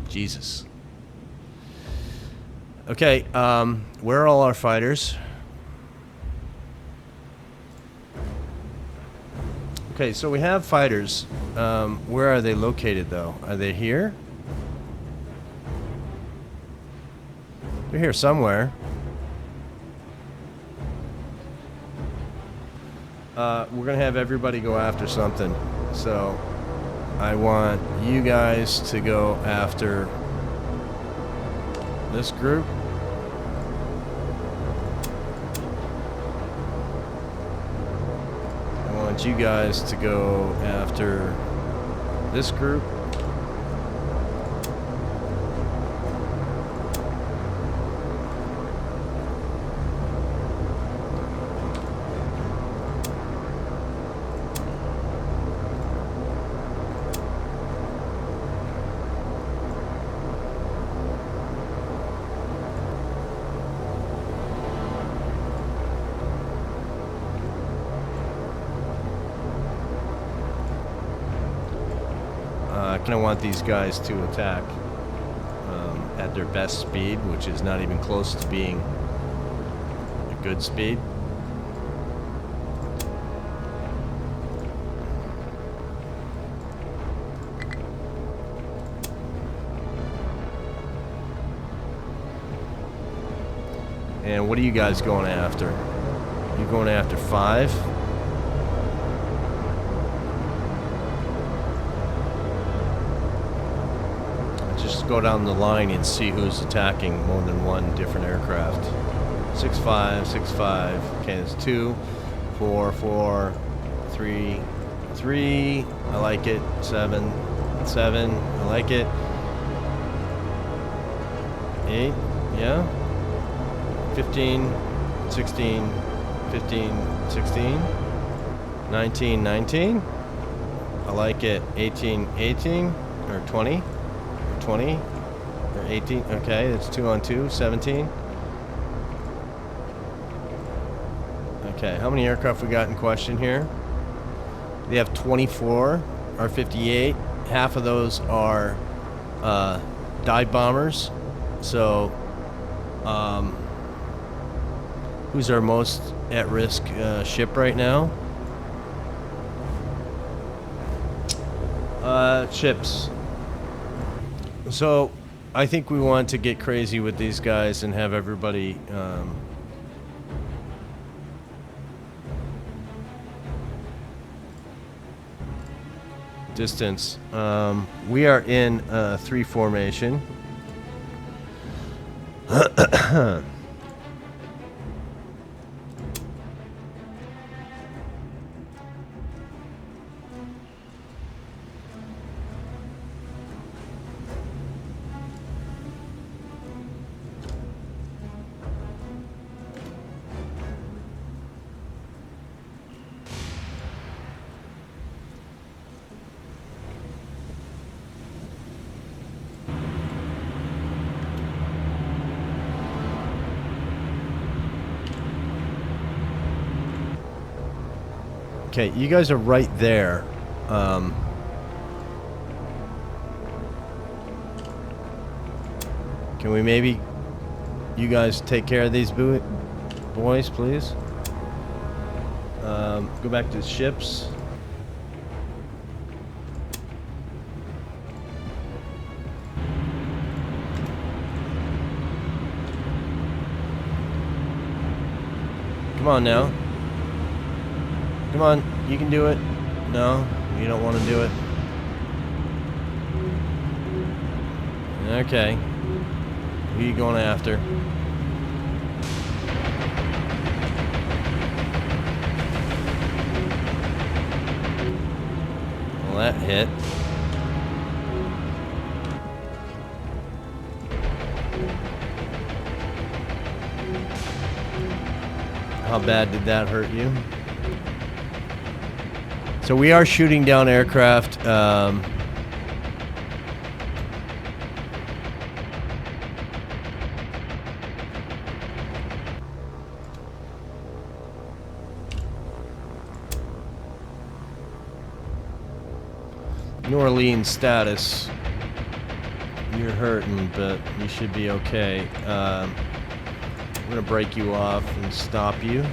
Jesus. Okay, where are all our fighters? Okay, so we have fighters. Where are they located, though? Are they here? They're here somewhere. We're gonna have everybody go after something. So I want you guys to go after this group. I want you guys to go after this group. I kind of want these guys to attack at their best speed, which is not even close to being a good speed. And what are you guys going after? You going after 5? Go down the line and see who's attacking more than one different aircraft. 6-5, 6-5. Okay, it's 2, 4, 4, 3, 3. I like it. 7, 7. I like it. 8. Yeah. 15, 16, 15, 16. 19, 19. I like it. 18, 18. Or 20. 20 or 18. Okay, it's 2 on 2. 17. Okay, how many aircraft we got in question here? They have 24 or 58. Half of those are dive bombers. So, who's our most at-risk ship right now? Ships. So, I think we want to get crazy with these guys and have everybody distance. We are in 3 formation. Okay, you guys are right there. Can we maybe... You guys take care of these boys, please? Go back to the ships. Come on now. Come on, you can do it. No, you don't want to do it. Okay. Who are you going after? Well, that hit. How bad did that hurt you? So we are shooting down aircraft. New Orleans status. You're hurting, but you should be okay. I'm gonna break you off and stop you.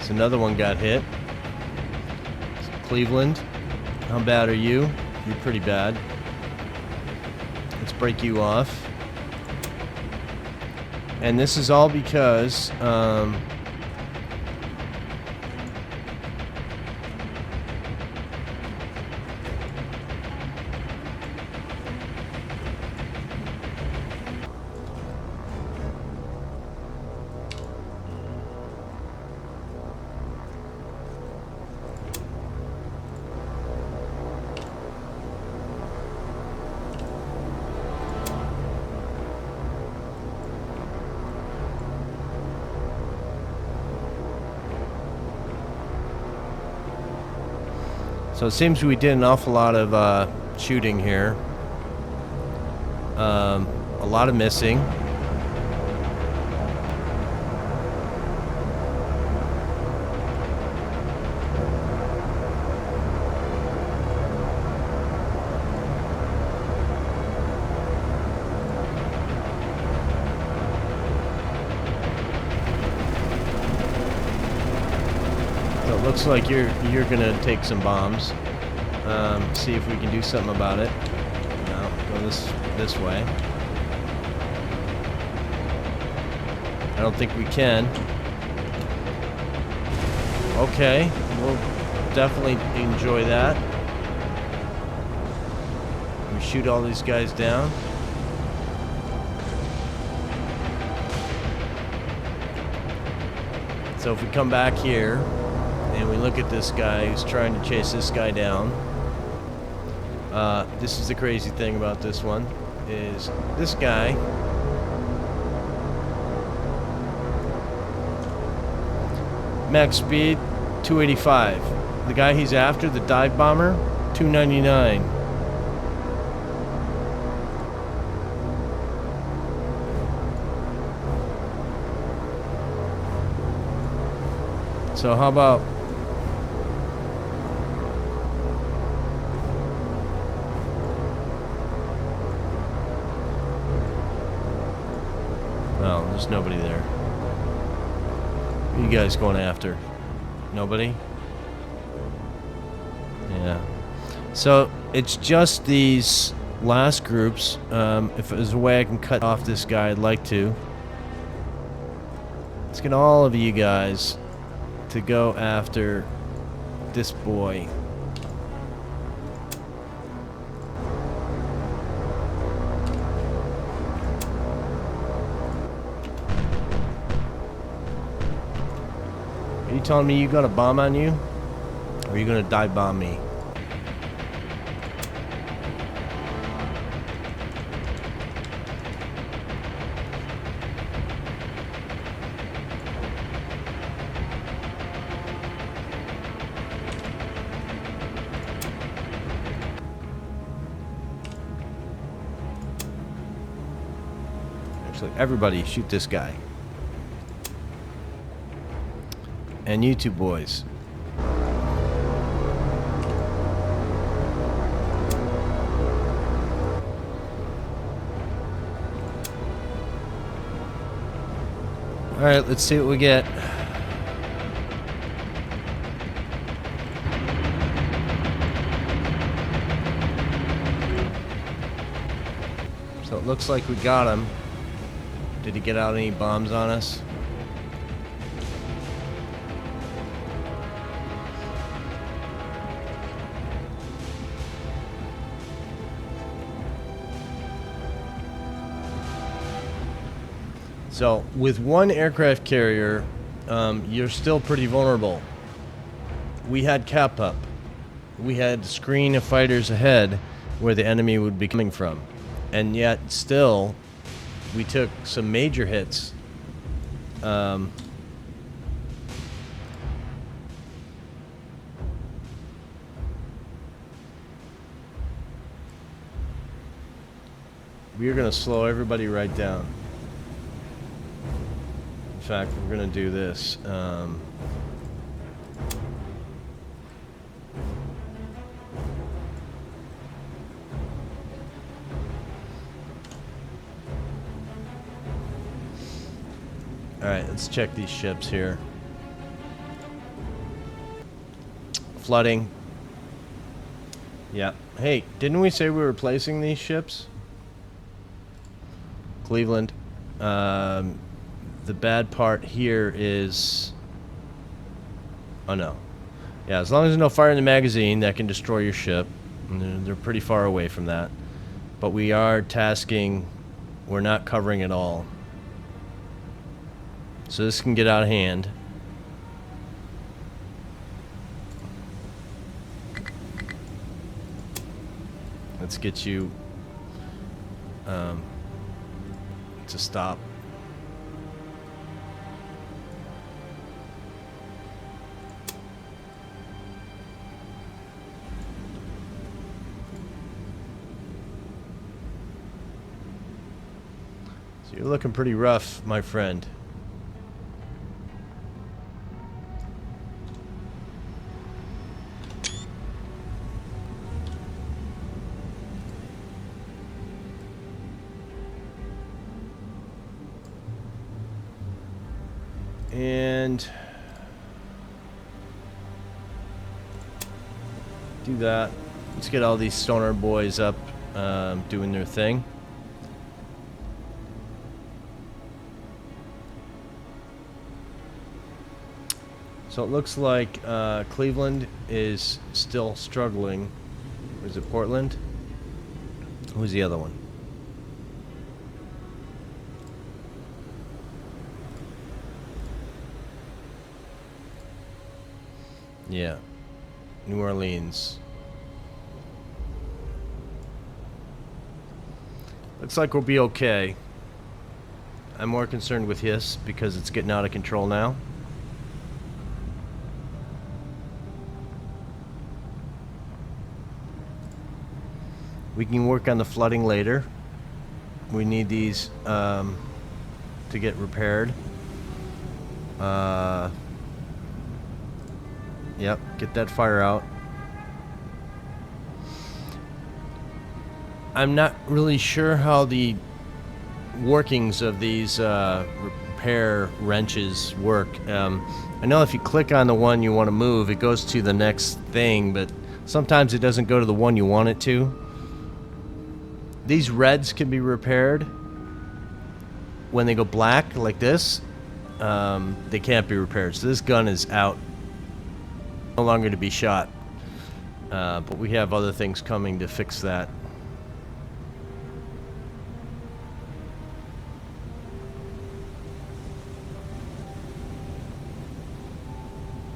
So another one got hit. Cleveland. How bad are you? You're pretty bad. Let's break you off. And this is all because so it seems we did an awful lot of shooting here. A lot of missing. So it looks like you're gonna take some bombs. See if we can do something about it. No, go this way. I don't think we can. Okay, we'll definitely enjoy that. We shoot all these guys down. So if we come back here and we look at this guy who's trying to chase this guy down, this is the crazy thing about this one, is this guy max speed 285. The guy he's after, the dive bomber, 299. So how about oh, there's nobody there. Who you guys going after? Nobody? Yeah. So it's just these last groups. If there's a way I can cut off this guy, I'd like to. Let's get all of you guys to go after this boy. Are you telling me you got a bomb on you? Or are you gonna dive bomb me? So everybody shoot this guy. And you two boys. Alright, let's see what we get. So it looks like we got him. Did he get out any bombs on us? So, with one aircraft carrier, you're still pretty vulnerable. We had cap up. We had screen of fighters ahead where the enemy would be coming from. And yet, still, we took some major hits. We are going to slow everybody right down. In fact, we're going to do this. Alright, let's check these ships here. Flooding. Yeah. Hey, didn't we say we were replacing these ships? Cleveland. The bad part here is... Oh no. Yeah, as long as there's no fire in the magazine, that can destroy your ship. And they're pretty far away from that. But we are tasking... We're not covering it all. So this can get out of hand. Let's get you to stop. So you're looking pretty rough, my friend. And do that. Let's get all these sonar boys up doing their thing. So it looks like Cleveland is still struggling. Is it Portland? Who's the other one? Yeah, New Orleans. Looks like we'll be okay. I'm more concerned with Hiss because it's getting out of control now. We can work on the flooding later. We need these to get repaired. Yep, get that fire out. I'm not really sure how the workings of these repair wrenches work. I know if you click on the one you want to move, it goes to the next thing, but sometimes it doesn't go to the one you want it to. These reds can be repaired. When they go black, like this, they can't be repaired. So this gun is out. No longer to be shot. But we have other things coming to fix that.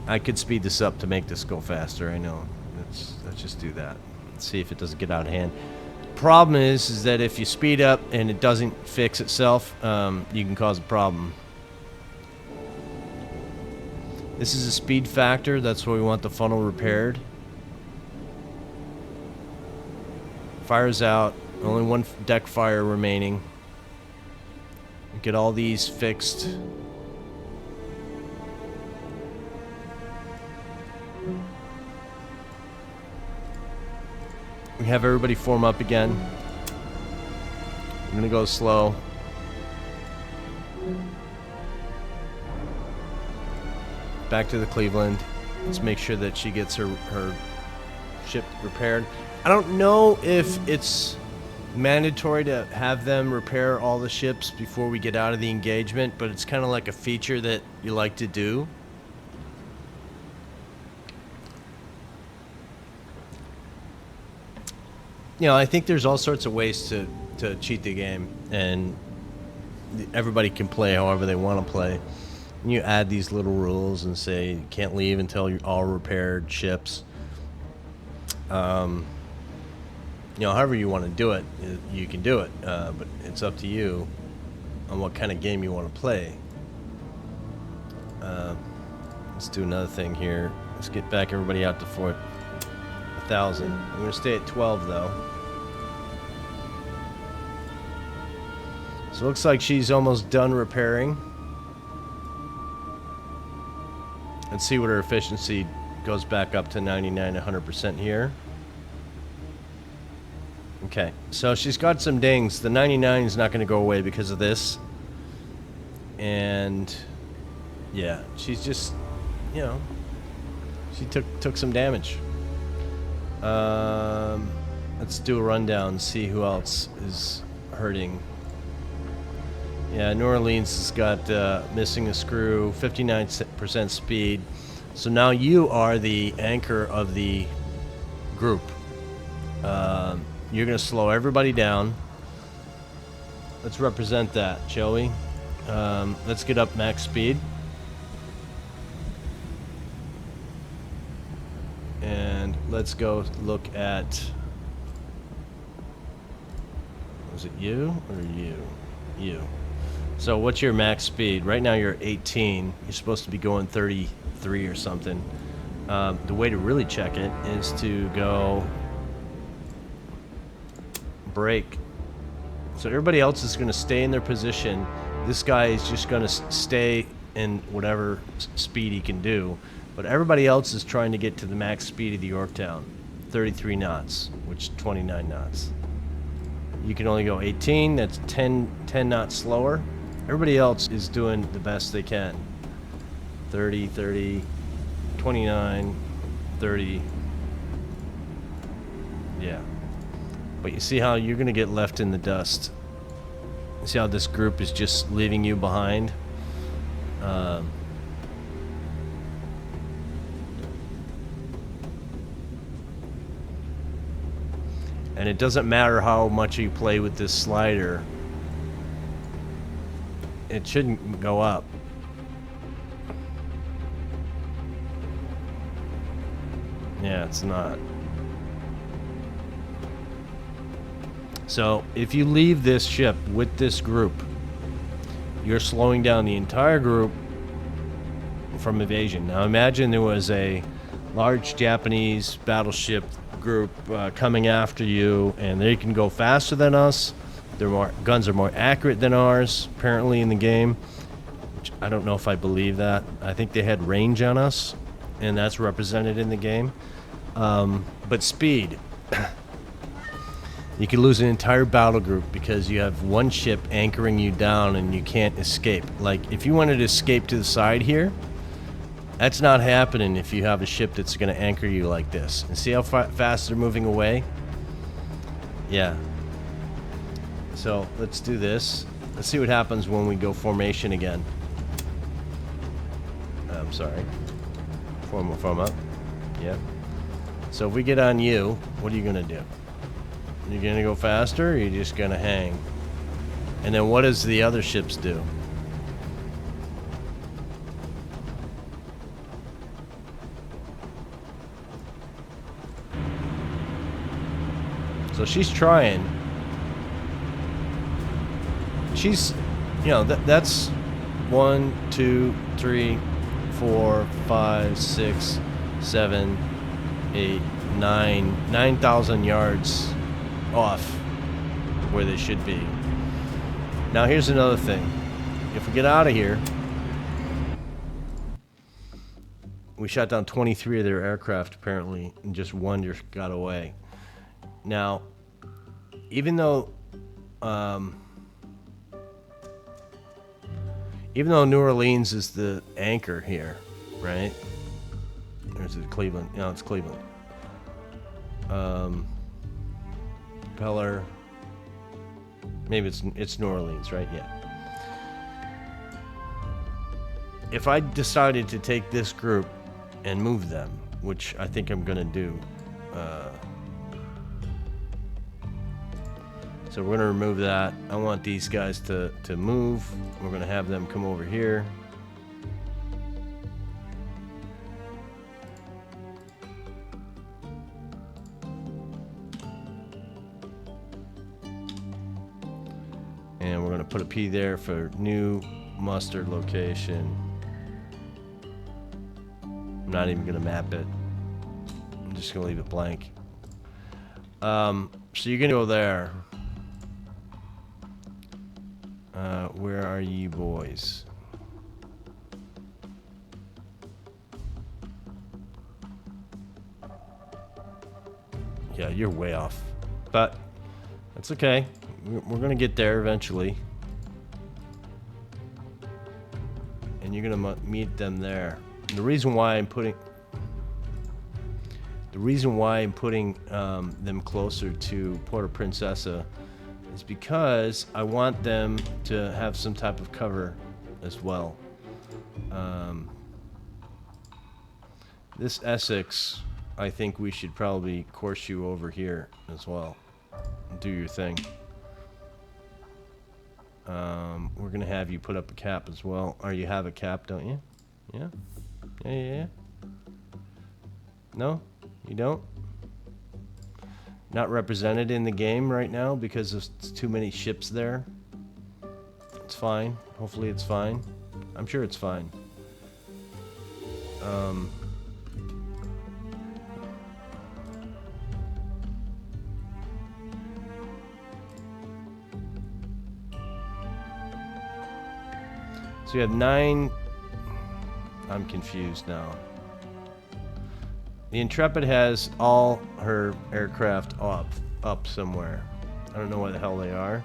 I could speed this up to make this go faster, I know. Let's just do that. Let's see if it doesn't get out of hand. Problem is that if you speed up and it doesn't fix itself, you can cause a problem. This is a speed factor, that's why we want the funnel repaired. Fire's out, only one deck fire remaining. get all these fixed. We have everybody form up again. I'm gonna go slow. Back to the Cleveland. Let's make sure that she gets her ship repaired. I don't know if it's mandatory to have them repair all the ships before we get out of the engagement, but it's kind of like a feature that you like to do. You know, I think there's all sorts of ways to cheat the game, and everybody can play however they want to play. And you add these little rules and say you can't leave until you're all repaired ships. You know, however you want to do it, you can do it, but it's up to you on what kind of game you want to play. Let's do another thing here. Let's get back everybody out to Fort 1000. I'm going to stay at 12 though. So it looks like she's almost done repairing. Let's see what her efficiency goes back up to 99, 100% here. Okay, so she's got some dings. The 99 is not going to go away because of this. And yeah, she's just, you know, she took some damage. Let's do a rundown, see who else is hurting. Yeah, New Orleans has got missing a screw, 59% speed. So now you are the anchor of the group. You're going to slow everybody down. Let's represent that, shall we? Let's get up max speed. And let's go look at... Was it you or you? You. So what's your max speed? Right now you're 18. You're supposed to be going 33 or something. The way to really check it is to go brake. So everybody else is going to stay in their position. This guy is just going to stay in whatever speed he can do. But everybody else is trying to get to the max speed of the Yorktown. 33 knots, which is 29 knots. You can only go 18. That's 10 knots slower. Everybody else is doing the best they can. 30, 30, 29, 30. Yeah. But you see how you're going to get left in the dust. You see how this group is just leaving you behind? And it doesn't matter how much you play with this slider. It shouldn't go up. Yeah, it's not. So if you leave this ship with this group, you're slowing down the entire group from evasion. Now imagine there was a large Japanese battleship group coming after you, and they can go faster than us. Their guns are more accurate than ours, apparently, in the game. Which I don't know if I believe that. I think they had range on us, and that's represented in the game. But speed. You could lose an entire battle group because you have one ship anchoring you down and you can't escape. Like, if you wanted to escape to the side here, that's not happening if you have a ship that's going to anchor you like this. And see how fast they're moving away? Yeah. So, let's do this. Let's see what happens when we go formation again. I'm sorry. Form up. Yeah. So if we get on you, what are you going to do? You're going to go faster, or you're just going to hang? And then what does the other ships do? So she's trying. She's, you know, that's 1, 2, 3, 4, 5, 6, 7, 8, 9,000 yards off where they should be. Now here's another thing. if we get out of here, we shot down 23 of their aircraft apparently, and just one just got away. Now, even though New Orleans is the anchor here, right? Or is it Cleveland? No, it's Cleveland. Propeller. Maybe it's New Orleans, right? Yeah. If I decided to take this group and move them, which I think I'm gonna do, so we're gonna remove that. I want these guys to move. We're gonna have them come over here. And we're gonna put a P there for new mustard location. I'm not even gonna map it. I'm just gonna leave it blank. So you're gonna go there. Where are you boys? Yeah, you're way off, but that's okay. We're gonna get there eventually, and you're gonna meet them there. And the reason why I'm putting them closer to Puerto Princesa is because I want them to have some type of cover as well. This Essex, I think we should probably course you over here as well. Do your thing. We're gonna have you put up a cap as well. Or you have a cap, don't you? Yeah? Yeah. No? You don't? Not represented in the game right now because there's too many ships there. It's fine. Hopefully it's fine. I'm sure it's fine. So you have 9. I'm confused now. The Intrepid has all her aircraft up somewhere. I don't know where the hell they are,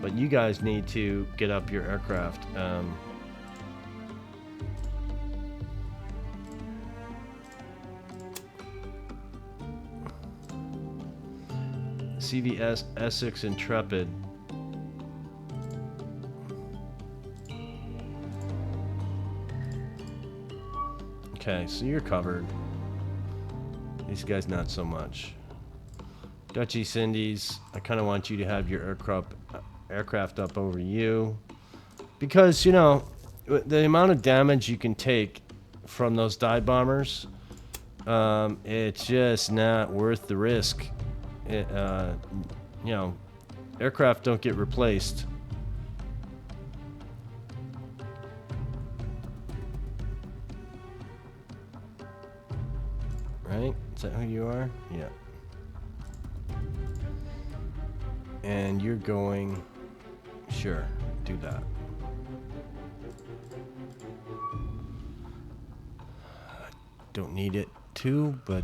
but you guys need to get up your aircraft. CVS Essex Intrepid. Okay, so you're covered. These guys not so much. Dutch East Indies, I kind of want you to have your aircraft up over you. Because, you know, the amount of damage you can take from those dive bombers, it's just not worth the risk. You know, aircraft don't get replaced. Right? Is that who you are? Yeah. And you're going... Sure, do that. Don't need it to, but...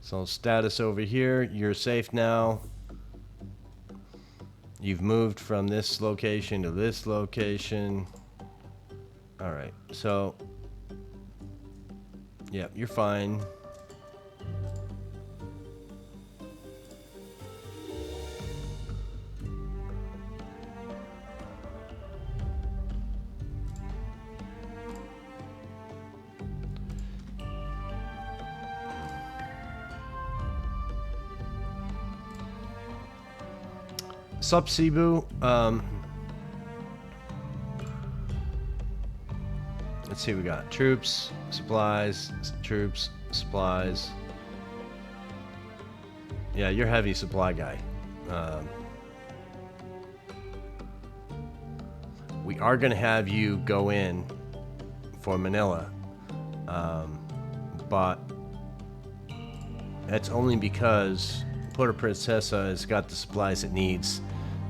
So status over here, you're safe now. You've moved from this location to this location. All right, so yeah, you're fine. Sup, Cebu. Let's see what we got. Troops, supplies, troops, supplies. Yeah, you're heavy supply guy. We are going to have you go in for Manila. But That's only because Puerto Princesa has got the supplies it needs.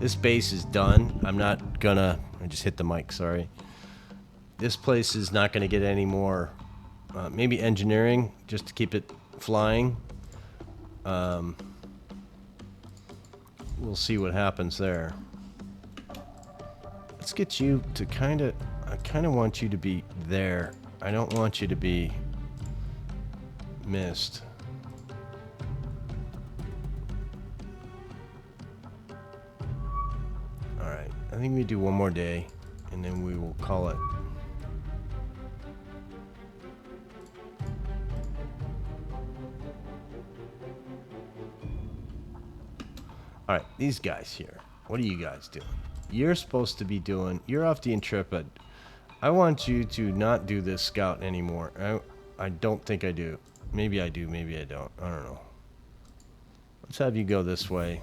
This base is done. I'm not gonna... I just hit the mic, sorry. This place is not gonna get any more... maybe engineering, just to keep it flying. We'll see what happens there. Let's get you to kind of... I kind of want you to be there. I don't want you to be missed. Alright, I think we do one more day, and then we will call it. Alright, these guys here. What are you guys doing? You're supposed to be doing... You're off the Intrepid. I want you to not do this scout anymore. I don't think I do. Maybe I do, maybe I don't. I don't know. Let's have you go this way.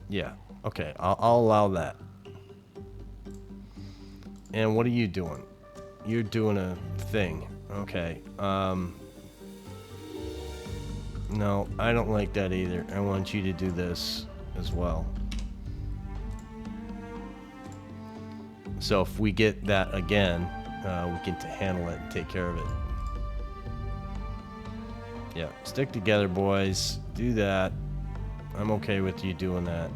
Yeah, okay. I'll allow that. And what are you doing? You're doing a thing. Okay. No, I don't like that either. I want you to do this as well. So if we get that again, we can handle it and take care of it. Yeah, stick together, boys. Do that. I'm okay with you doing that.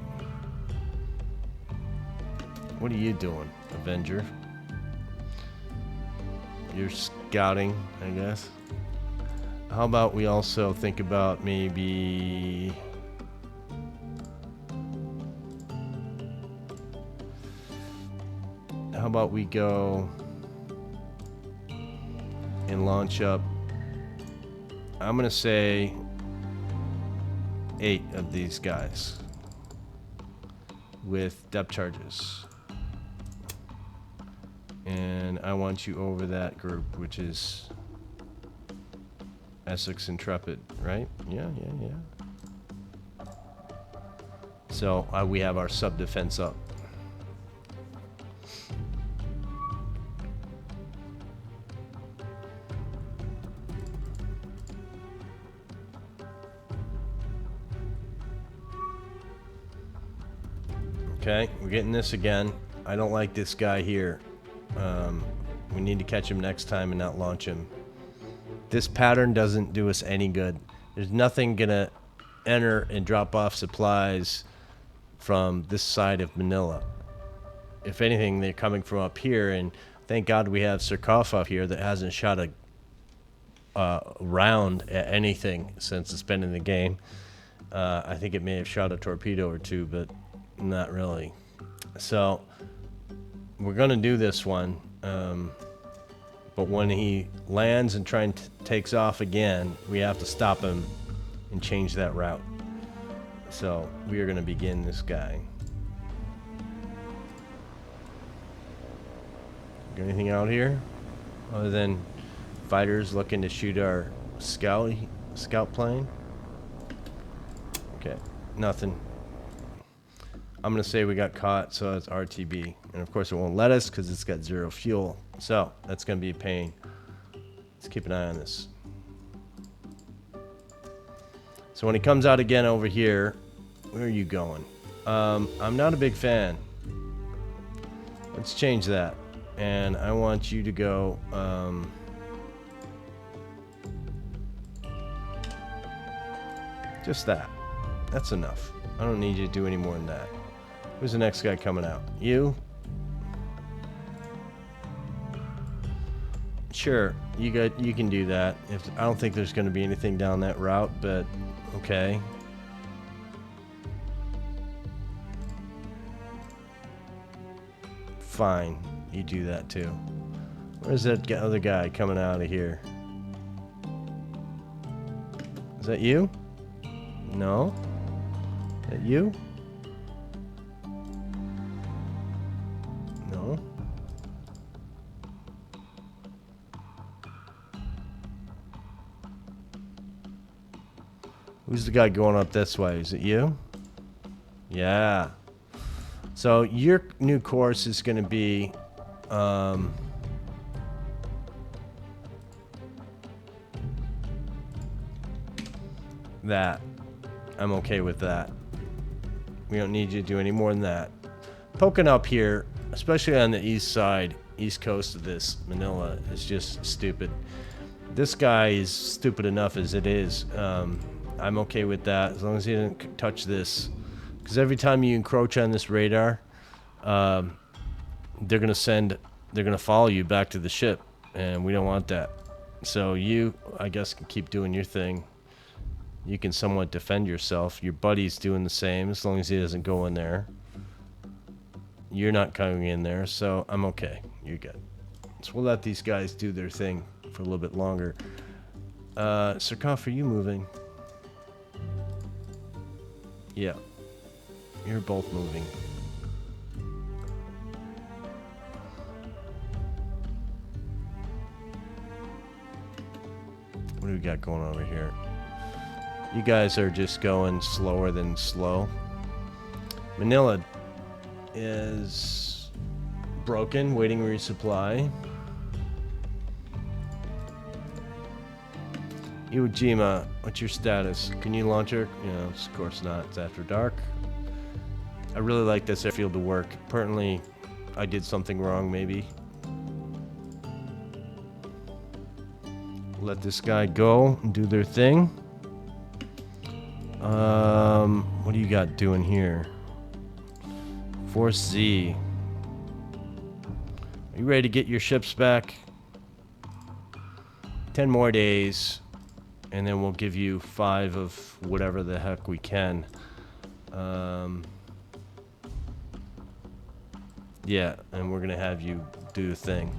What are you doing, Avenger? You're scouting, I guess. How about we also think about maybe... How about we go and launch up, I'm gonna say 8 of these guys with depth charges. And I want you over that group, which is Essex Intrepid, right? Yeah. So we have our sub-defense up. Okay, we're getting this again. I don't like this guy here. We need to catch him next time and not launch him. This pattern doesn't do us any good. There's nothing gonna enter and drop off supplies from this side of Manila. If anything, they're coming from up here, and thank God we have Surkov here that hasn't shot a round at anything since it's been in the game. I think it may have shot a torpedo or two, but not really. So we're gonna do this one, but when he lands and takes off again, we have to stop him and change that route. So we are gonna begin this guy. Got anything out here other than fighters looking to shoot our scout plane? Okay, nothing. I'm gonna say we got caught, so it's RTB, and of course it won't let us because it's got 0 fuel. So that's gonna be a pain. Let's keep an eye on this. So when he comes out again over here, where are you going? I'm not a big fan. Let's change that, and I want you to go. Just that. That's enough. I don't need you to do any more than that. Who's the next guy coming out? You? Sure, you can do that. I don't think there's going to be anything down that route, but okay. Fine, you do that too. Where's that other guy coming out of here? Is that you? No? Is that you? No? Who's the guy going up this way? Is it you? Yeah. So your new course is going to be that. I'm okay with that. We don't need you to do any more than that. Poking up here, especially on the east side, east coast of this Manila, is just stupid. This guy is stupid enough as it is. I'm okay with that as long as he doesn't touch this. Because every time you encroach on this radar, they're gonna follow you back to the ship, and we don't want that. So you, I guess, can keep doing your thing. You can somewhat defend yourself. Your buddy's doing the same as long as he doesn't go in there. You're not coming in there, so I'm okay. You're good. So we'll let these guys do their thing for a little bit longer. Surkoff, are you moving? Yeah. You're both moving. What do we got going over here? You guys are just going slower than slow. Manila is broken, waiting resupply. Iwo Jima, what's your status? Can you launch her? You know, of course not. It's after dark. I really like this airfield to work. Apparently, I did something wrong, maybe. Let this guy go and do their thing. What do you got doing here? Force Z. Are you ready to get your ships back? 10 more days, and then we'll give you 5 of whatever the heck we can. Yeah, and we're gonna have you do the thing.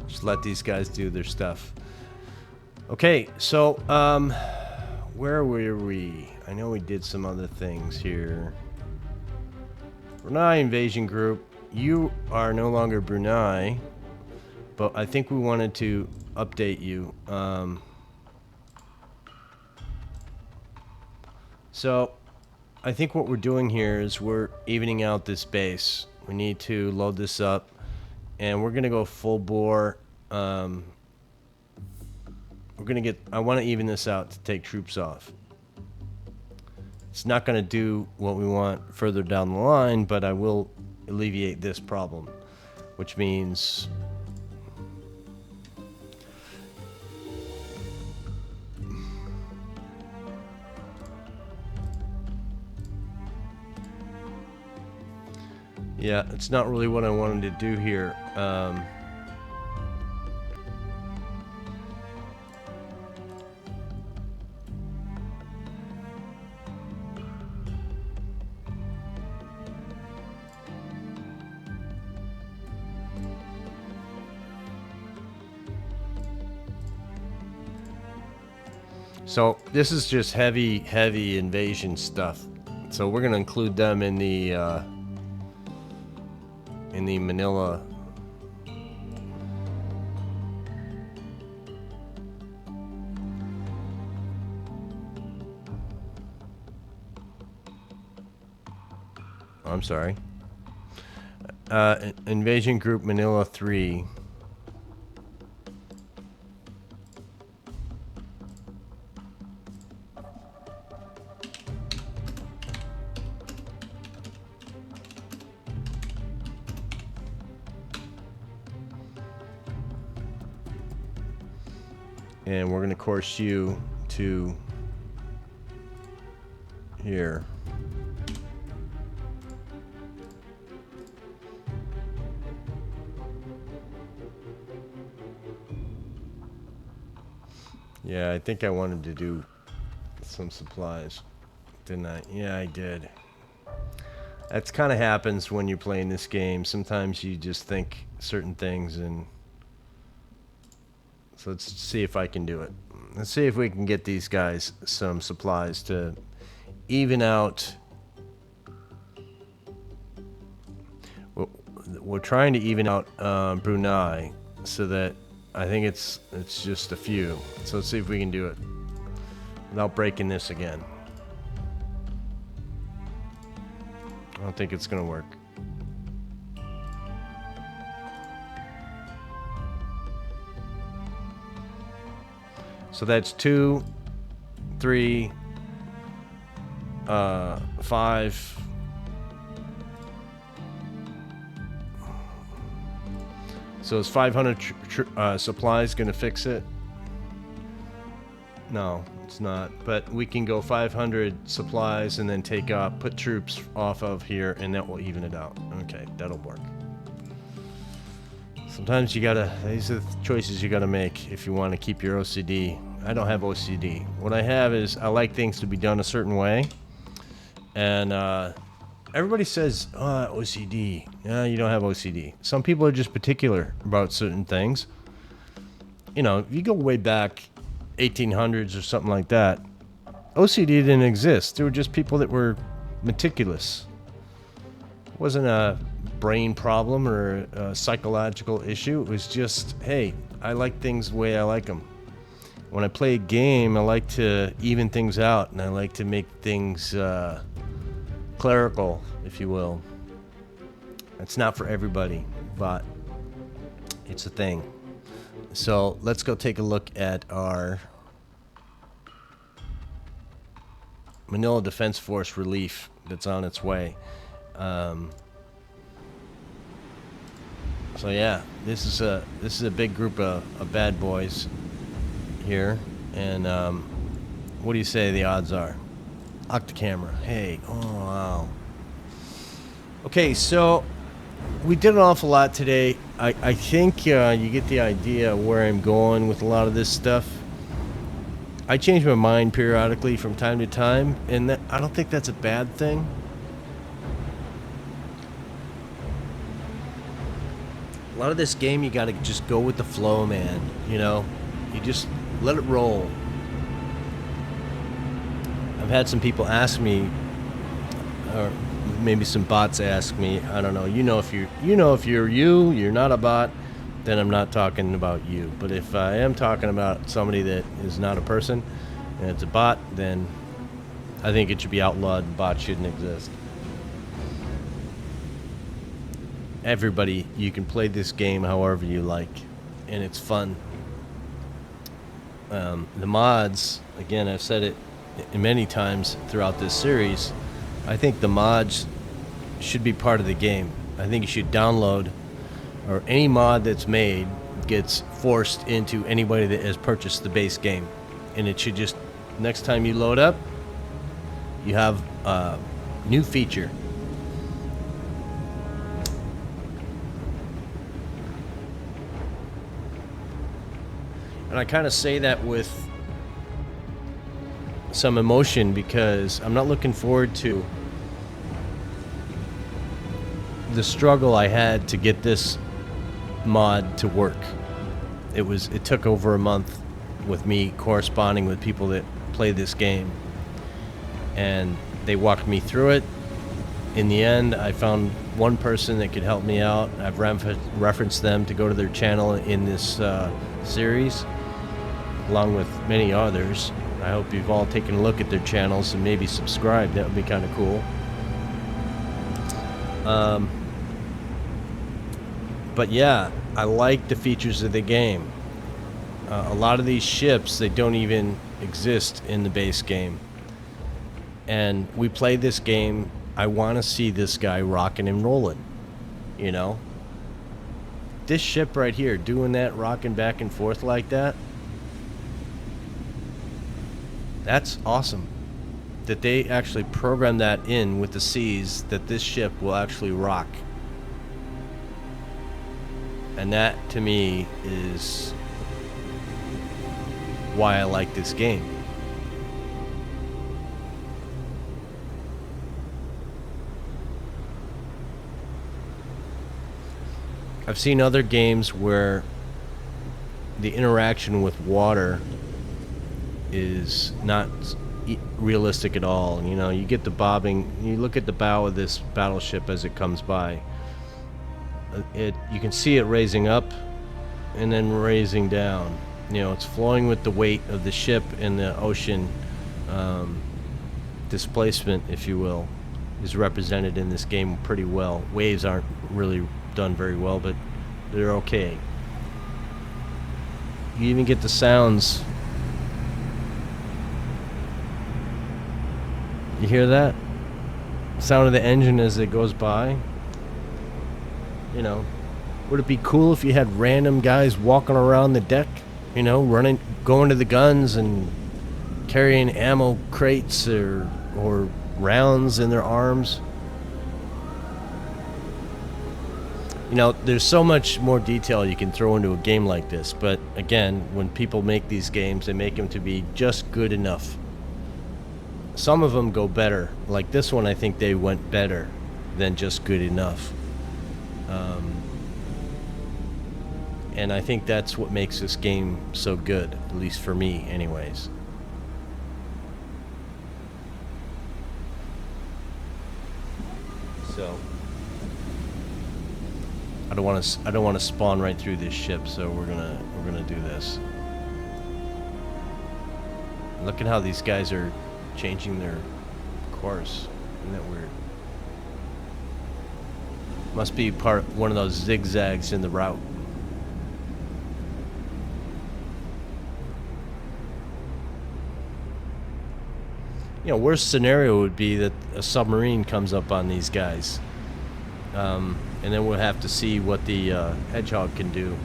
Just let these guys do their stuff. Okay, so where were we? I know we did some other things here. Brunei invasion group. You are no longer Brunei, but I think we wanted to update you. So I think what we're doing here is we're evening out this base. We need to load this up, and we're gonna go full bore. We're gonna get. I want to even this out to take troops off. It's not gonna do what we want further down the line, but I will alleviate this problem, which means yeah, it's not really what I wanted to do here. So this is just heavy invasion stuff. So we're gonna include them in the Manila. I'm sorry. Invasion Group Manila 3. And we're going to course you to here. Yeah, I think I wanted to do some supplies, didn't I? Yeah, I did. That's kind of happens when you're playing this game. Sometimes you just think certain things, and so let's see if I can do it. Let's see if we can get these guys some supplies to even out. We're trying to even out Brunei so that I think it's just a few. So let's see if we can do it without breaking this again. I don't think it's gonna work. So that's 2, 3, 5. So is 500 supplies going to fix it? No, it's not. But we can go 500 supplies and then put troops off of here, and that will even it out. Okay, that'll work. Sometimes these are the choices you gotta make if you want to keep your OCD. I don't have OCD. What I have is I like things to be done a certain way. And everybody says, OCD. Yeah, you don't have OCD. Some people are just particular about certain things. You know, if you go way back 1800s or something like that, OCD didn't exist. There were just people that were meticulous. It wasn't a brain problem or a psychological issue. It was just, hey, I like things the way I like them. When I play a game, I like to even things out, and I like to make things clerical, if you will. It's not for everybody, but it's a thing. So let's go take a look at our Manila Defense Force relief that's on its way. So yeah, this is a big group of bad boys here, and what do you say the odds are? Octocamera. Hey, oh wow. Okay, so we did an awful lot today. I think you get the idea of where I'm going with a lot of this stuff. I change my mind periodically from time to time, and I don't think that's a bad thing. A lot of this game, you gotta just go with the flow, man. You know, you just let it roll. I've had some people ask me, or maybe some bots ask me. I don't know. If you're not a bot, then I'm not talking about you. But if I am talking about somebody that is not a person and it's a bot, then I think it should be outlawed. Bots shouldn't exist. Everybody, you can play this game however you like, and it's fun. The mods, again, I've said it many times throughout this series, I think the mods should be part of the game. I think you should download, or any mod that's made gets forced into anybody that has purchased the base game, and it should just, next time you load up, you have a new feature. And I kind of say that with some emotion, because I'm not looking forward to the struggle I had to get this mod to work. It took over a month with me corresponding with people that play this game, and they walked me through it. In the end, I found one person that could help me out. I've referenced them to go to their channel in this series, along with many others. I hope you've all taken a look at their channels and maybe subscribed. That would be kind of cool. But yeah, I like the features of the game. A lot of these ships, they don't even exist in the base game. And we play this game, I want to see this guy rocking and rolling, you know? This ship right here, doing that, rocking back and forth like that, that's awesome. That they actually program that in with the seas, that this ship will actually rock. And that, to me, is why I like this game. I've seen other games where the interaction with water is not realistic at all. You know, you get the bobbing, you look at the bow of this battleship as it comes by. You can see it raising up and then raising down. You know, it's flowing with the weight of the ship, and the ocean displacement, if you will, is represented in this game pretty well. Waves aren't really done very well, but they're okay. You even get the sounds You hear that? Sound of the engine as it goes by. You know, would it be cool if you had random guys walking around the deck, you know, running, going to the guns and carrying ammo crates or rounds in their arms? You know, there's so much more detail you can throw into a game like this, but again, when people make these games, they make them to be just good enough. Some of them go better. Like this one, I think they went better than just good enough. And I think that's what makes this game so good, at least for me anyways. So I don't want to spawn right through this ship, so we're gonna do this. Look at how these guys are changing their course. Isn't that weird? Must be one of those zigzags in the route. You know, worst scenario would be that a submarine comes up on these guys. And then we'll have to see what the Hedgehog can do.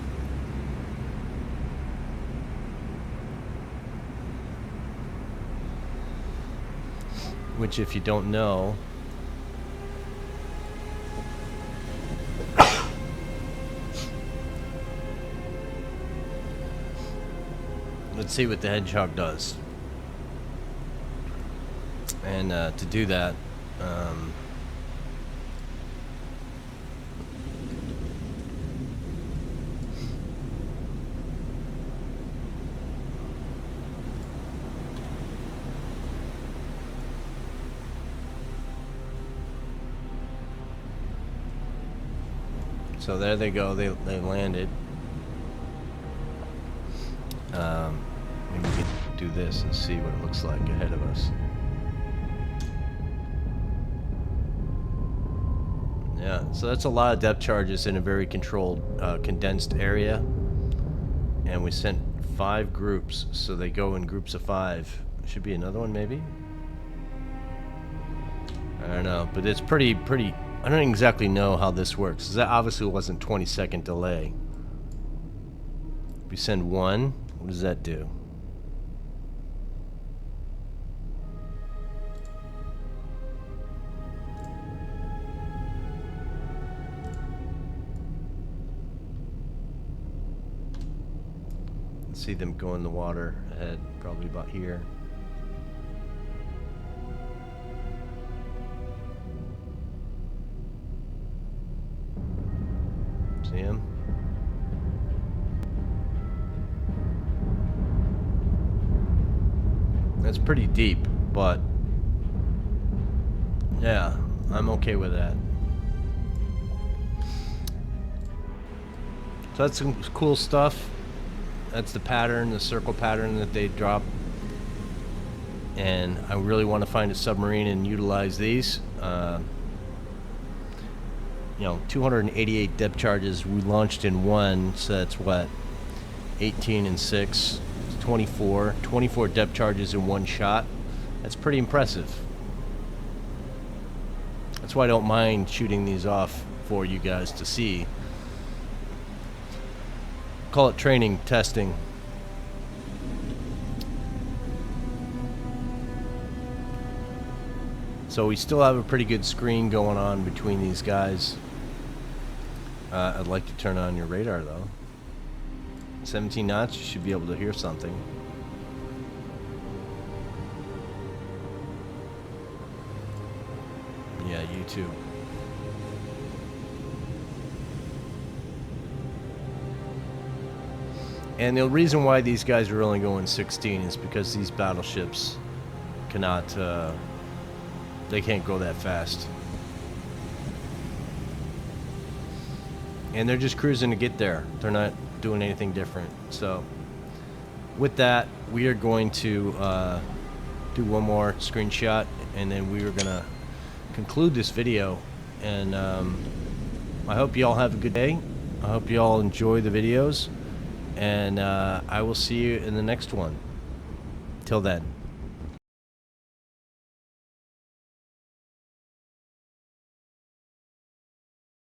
Which, if you don't know, let's see what the Hedgehog does. And to do that, so there they go. They landed. Maybe we can do this and see what it looks like ahead of us. Yeah, so that's a lot of depth charges in a very controlled, condensed area. And we sent 5 groups, so they go in groups of 5. Should be another one, maybe? I don't know, but it's pretty, I don't exactly know how this works. That obviously wasn't 20-second delay. We send 1, what does that do? See them go in the water ahead, probably about here. See him? That's pretty deep, but yeah, I'm okay with that. So that's some cool stuff. That's the pattern, the circle pattern that they drop. And I really want to find a submarine and utilize these. You know, 288 depth charges. We launched in 1, so that's what? 18 and 6. 24. 24 depth charges in 1 shot. That's pretty impressive. That's why I don't mind shooting these off for you guys to see. Call it training, testing. So we still have a pretty good screen going on between these guys. I'd like to turn on your radar though. 17 knots, you should be able to hear something. Yeah, you too. And the reason why these guys are only going 16 is because these battleships cannot, they can't go that fast. And they're just cruising to get there. They're not doing anything different. So, with that, we are going to do one more screenshot, and then we are going to conclude this video. And I hope you all have a good day. I hope you all enjoy the videos. And I will see you in the next one. Till then.